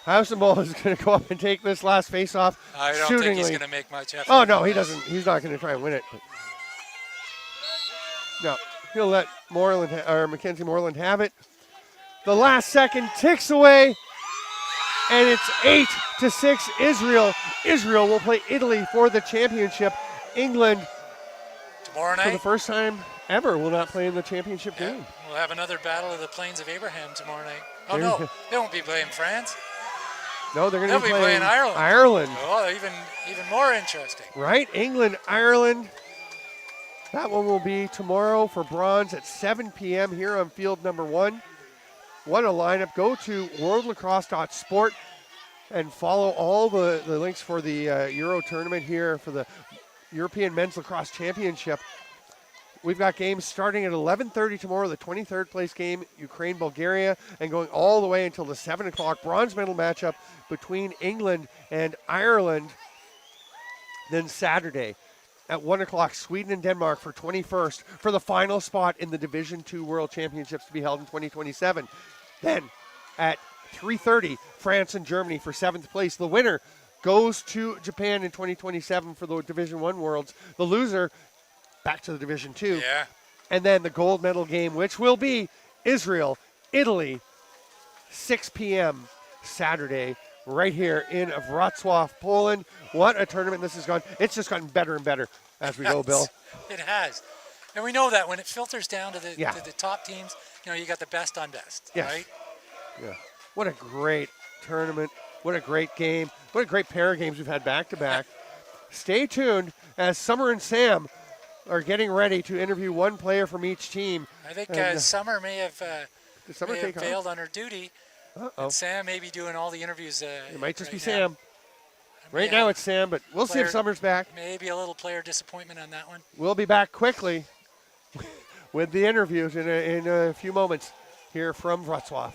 Speaker 1: Housenball is going to go up and take this last face-off.
Speaker 2: I don't think he's going to make much effort.
Speaker 1: Oh, no, he doesn't. He's not going to try and win it. But no, he'll let Mackenzie Moreland have it. The last second ticks away, and it's 8-6 Israel. Israel will play Italy for the championship. England,
Speaker 2: tomorrow night,
Speaker 1: for the first time ever, will not play in the championship game.
Speaker 2: We'll have another battle of the Plains of Abraham tomorrow night. Oh, no, they won't be playing France.
Speaker 1: No, they're going to be
Speaker 2: playing Ireland.
Speaker 1: Ireland.
Speaker 2: Oh, even more interesting.
Speaker 1: Right, England, Ireland. That one will be tomorrow for bronze at 7 p.m. here on field number 1. What a lineup. Go to worldlacrosse.sport and follow all the links for the Euro tournament here for the European Men's Lacrosse Championship. We've got games starting at 11:30 tomorrow, the 23rd place game, Ukraine-Bulgaria, and going all the way until the 7 o'clock bronze medal matchup between England and Ireland. Then Saturday at 1 o'clock, Sweden and Denmark for 21st for the final spot in the Division II World Championships to be held in 2027. Then at 3:30, France and Germany for 7th place. The winner goes to Japan in 2027 for the Division I Worlds. The loser back to the Division II.
Speaker 2: Yeah.
Speaker 1: And then the gold medal game, which will be Israel, Italy, 6 p.m. Saturday, right here in Wroclaw, Poland. What a tournament this has gone. It's just gotten better and better as we go, Bill.
Speaker 2: It has. And we know that when it filters down to the top teams, you got the best on best, right?
Speaker 1: Yeah. What a great tournament. What a great game. What a great pair of games we've had back-to-back. Stay tuned as Summer and Sam are getting ready to interview one player from each team.
Speaker 2: I think Summer may have failed on her duty. And Sam may be doing all the interviews.
Speaker 1: It might just be Sam. Right now it's Sam, but we'll see if Summer's back.
Speaker 2: Maybe a little player disappointment on that one.
Speaker 1: We'll be back quickly with the interviews in a few moments here from Wroclaw.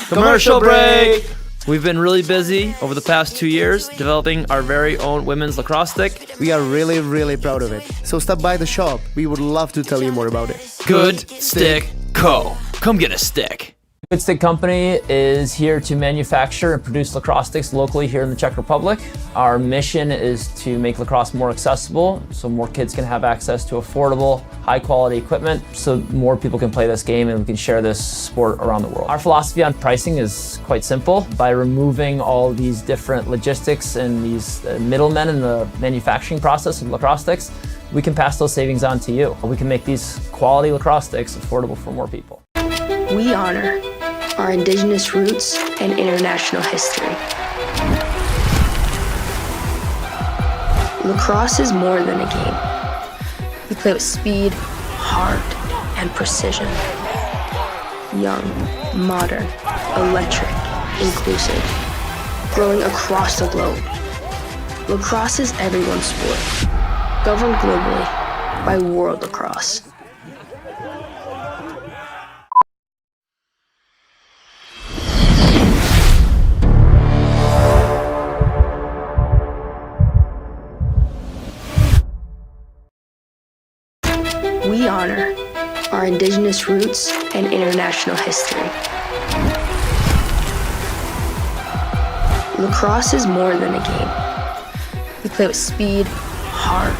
Speaker 3: Commercial break! We've been really busy over the past 2 years developing our very own women's lacrosse stick.
Speaker 4: We are really, really proud of it. So stop by the shop. We would love to tell you more about it.
Speaker 3: Good Stick Co. Come get a stick. Good Stick Company is here to manufacture and produce lacrosse sticks locally here in the Czech Republic. Our mission is to make lacrosse more accessible so more kids can have access to affordable, high quality equipment so more people can play this game and we can share this sport around the world. Our philosophy on pricing is quite simple. By removing all these different logistics and these middlemen in the manufacturing process of lacrosse sticks, we can pass those savings on to you. We can make these quality lacrosse sticks affordable for more people.
Speaker 5: We honor our indigenous roots and international history. Lacrosse is more than a game. We play with speed, heart, and precision. Young, modern, electric, inclusive, growing across the globe. Lacrosse is everyone's sport, governed globally by World Lacrosse. We honor our indigenous roots and international history. Lacrosse is more than a game. We play with speed, heart,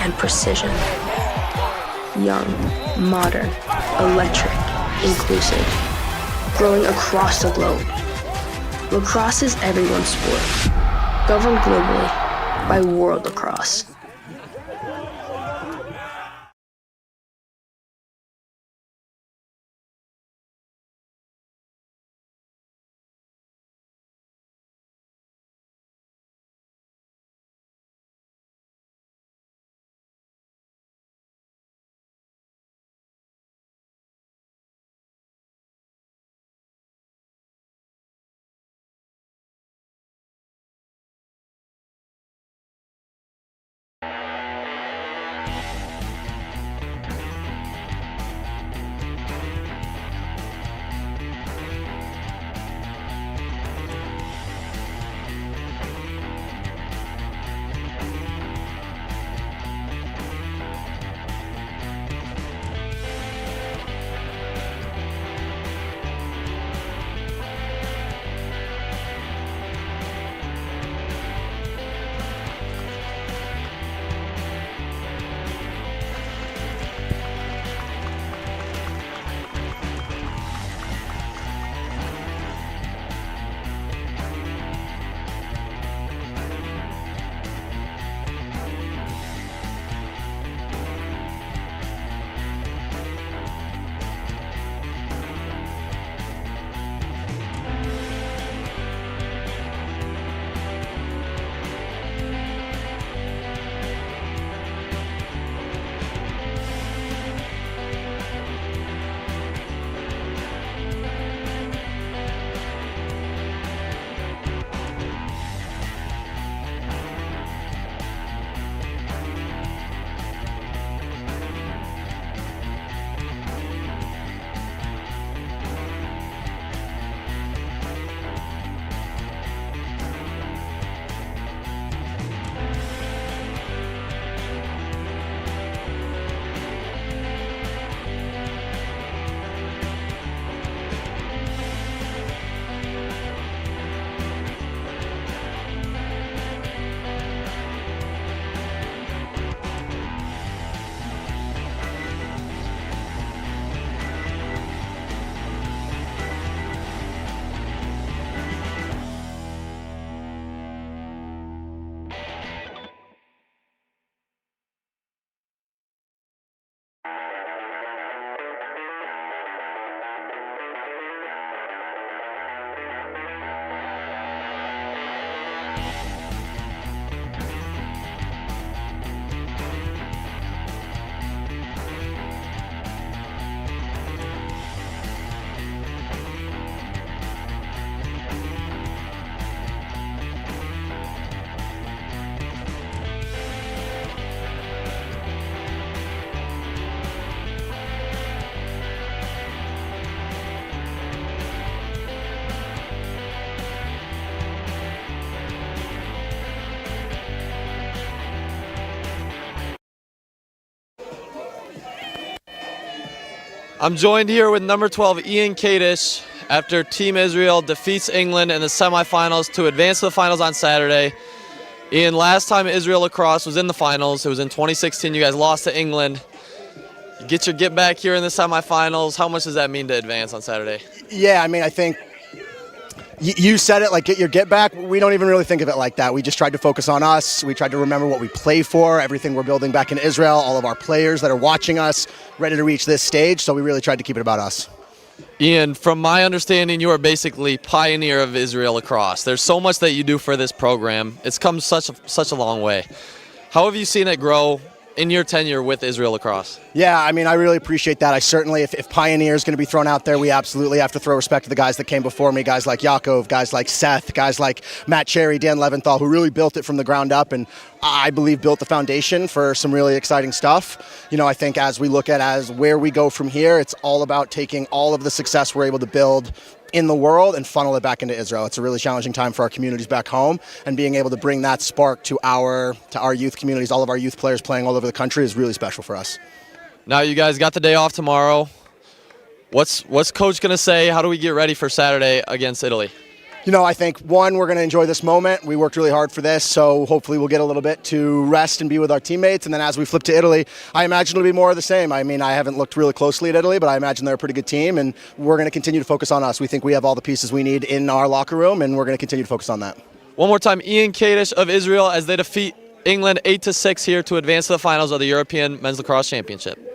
Speaker 5: and precision. Young, modern, electric, inclusive. Growing across the globe. Lacrosse is everyone's sport. Governed globally by World Lacrosse.
Speaker 6: I'm joined here with number 12, Ian Kadish, after Team Israel defeats England in the semifinals to advance to the finals on Saturday. Ian, last time Israel Lacrosse was in the finals, it was in 2016. You guys lost to England. You get your get back here in the semifinals. How much does that mean to advance on Saturday?
Speaker 7: Yeah, I mean, I think you said it, like get your get back. We don't even really think of it like that. We just tried to focus on us. We tried to remember what we play for, everything we're building back in Israel, all of our players that are watching us, ready to reach this stage. So we really tried to keep it about us.
Speaker 6: Ian, from my understanding, you are basically pioneer of Israel Lacrosse. There's so much that you do for this program. It's come such a long way. How have you seen it grow in your tenure with Israel Lacrosse?
Speaker 7: Yeah, I mean, I really appreciate that. I certainly, if pioneer is going to be thrown out there, we absolutely have to throw respect to the guys that came before me, guys like Yaakov, guys like Seth, guys like Matt Cherry, Dan Leventhal, who really built it from the ground up and I believe built the foundation for some really exciting stuff. You know, I think as we look at as where we go from here, it's all about taking all of the success we're able to build in the world and funnel it back into Israel. It's a really challenging time for our communities back home, and being able to bring that spark to our youth communities, all of our youth players playing all over the country, is really special for us.
Speaker 6: Now you guys got the day off tomorrow. What's coach going to say? How do we get ready for Saturday against Italy?
Speaker 7: You know, I think, one, we're going to enjoy this moment. We worked really hard for this, so hopefully we'll get a little bit to rest and be with our teammates. And then as we flip to Italy, I imagine it'll be more of the same. I mean, I haven't looked really closely at Italy, but I imagine they're a pretty good team, and we're going to continue to focus on us. We think we have all the pieces we need in our locker room, and we're going to continue to focus on that.
Speaker 6: One more time, Ian Kadish of Israel as they defeat England 8-6 here to advance to the finals of the European Men's Lacrosse Championship.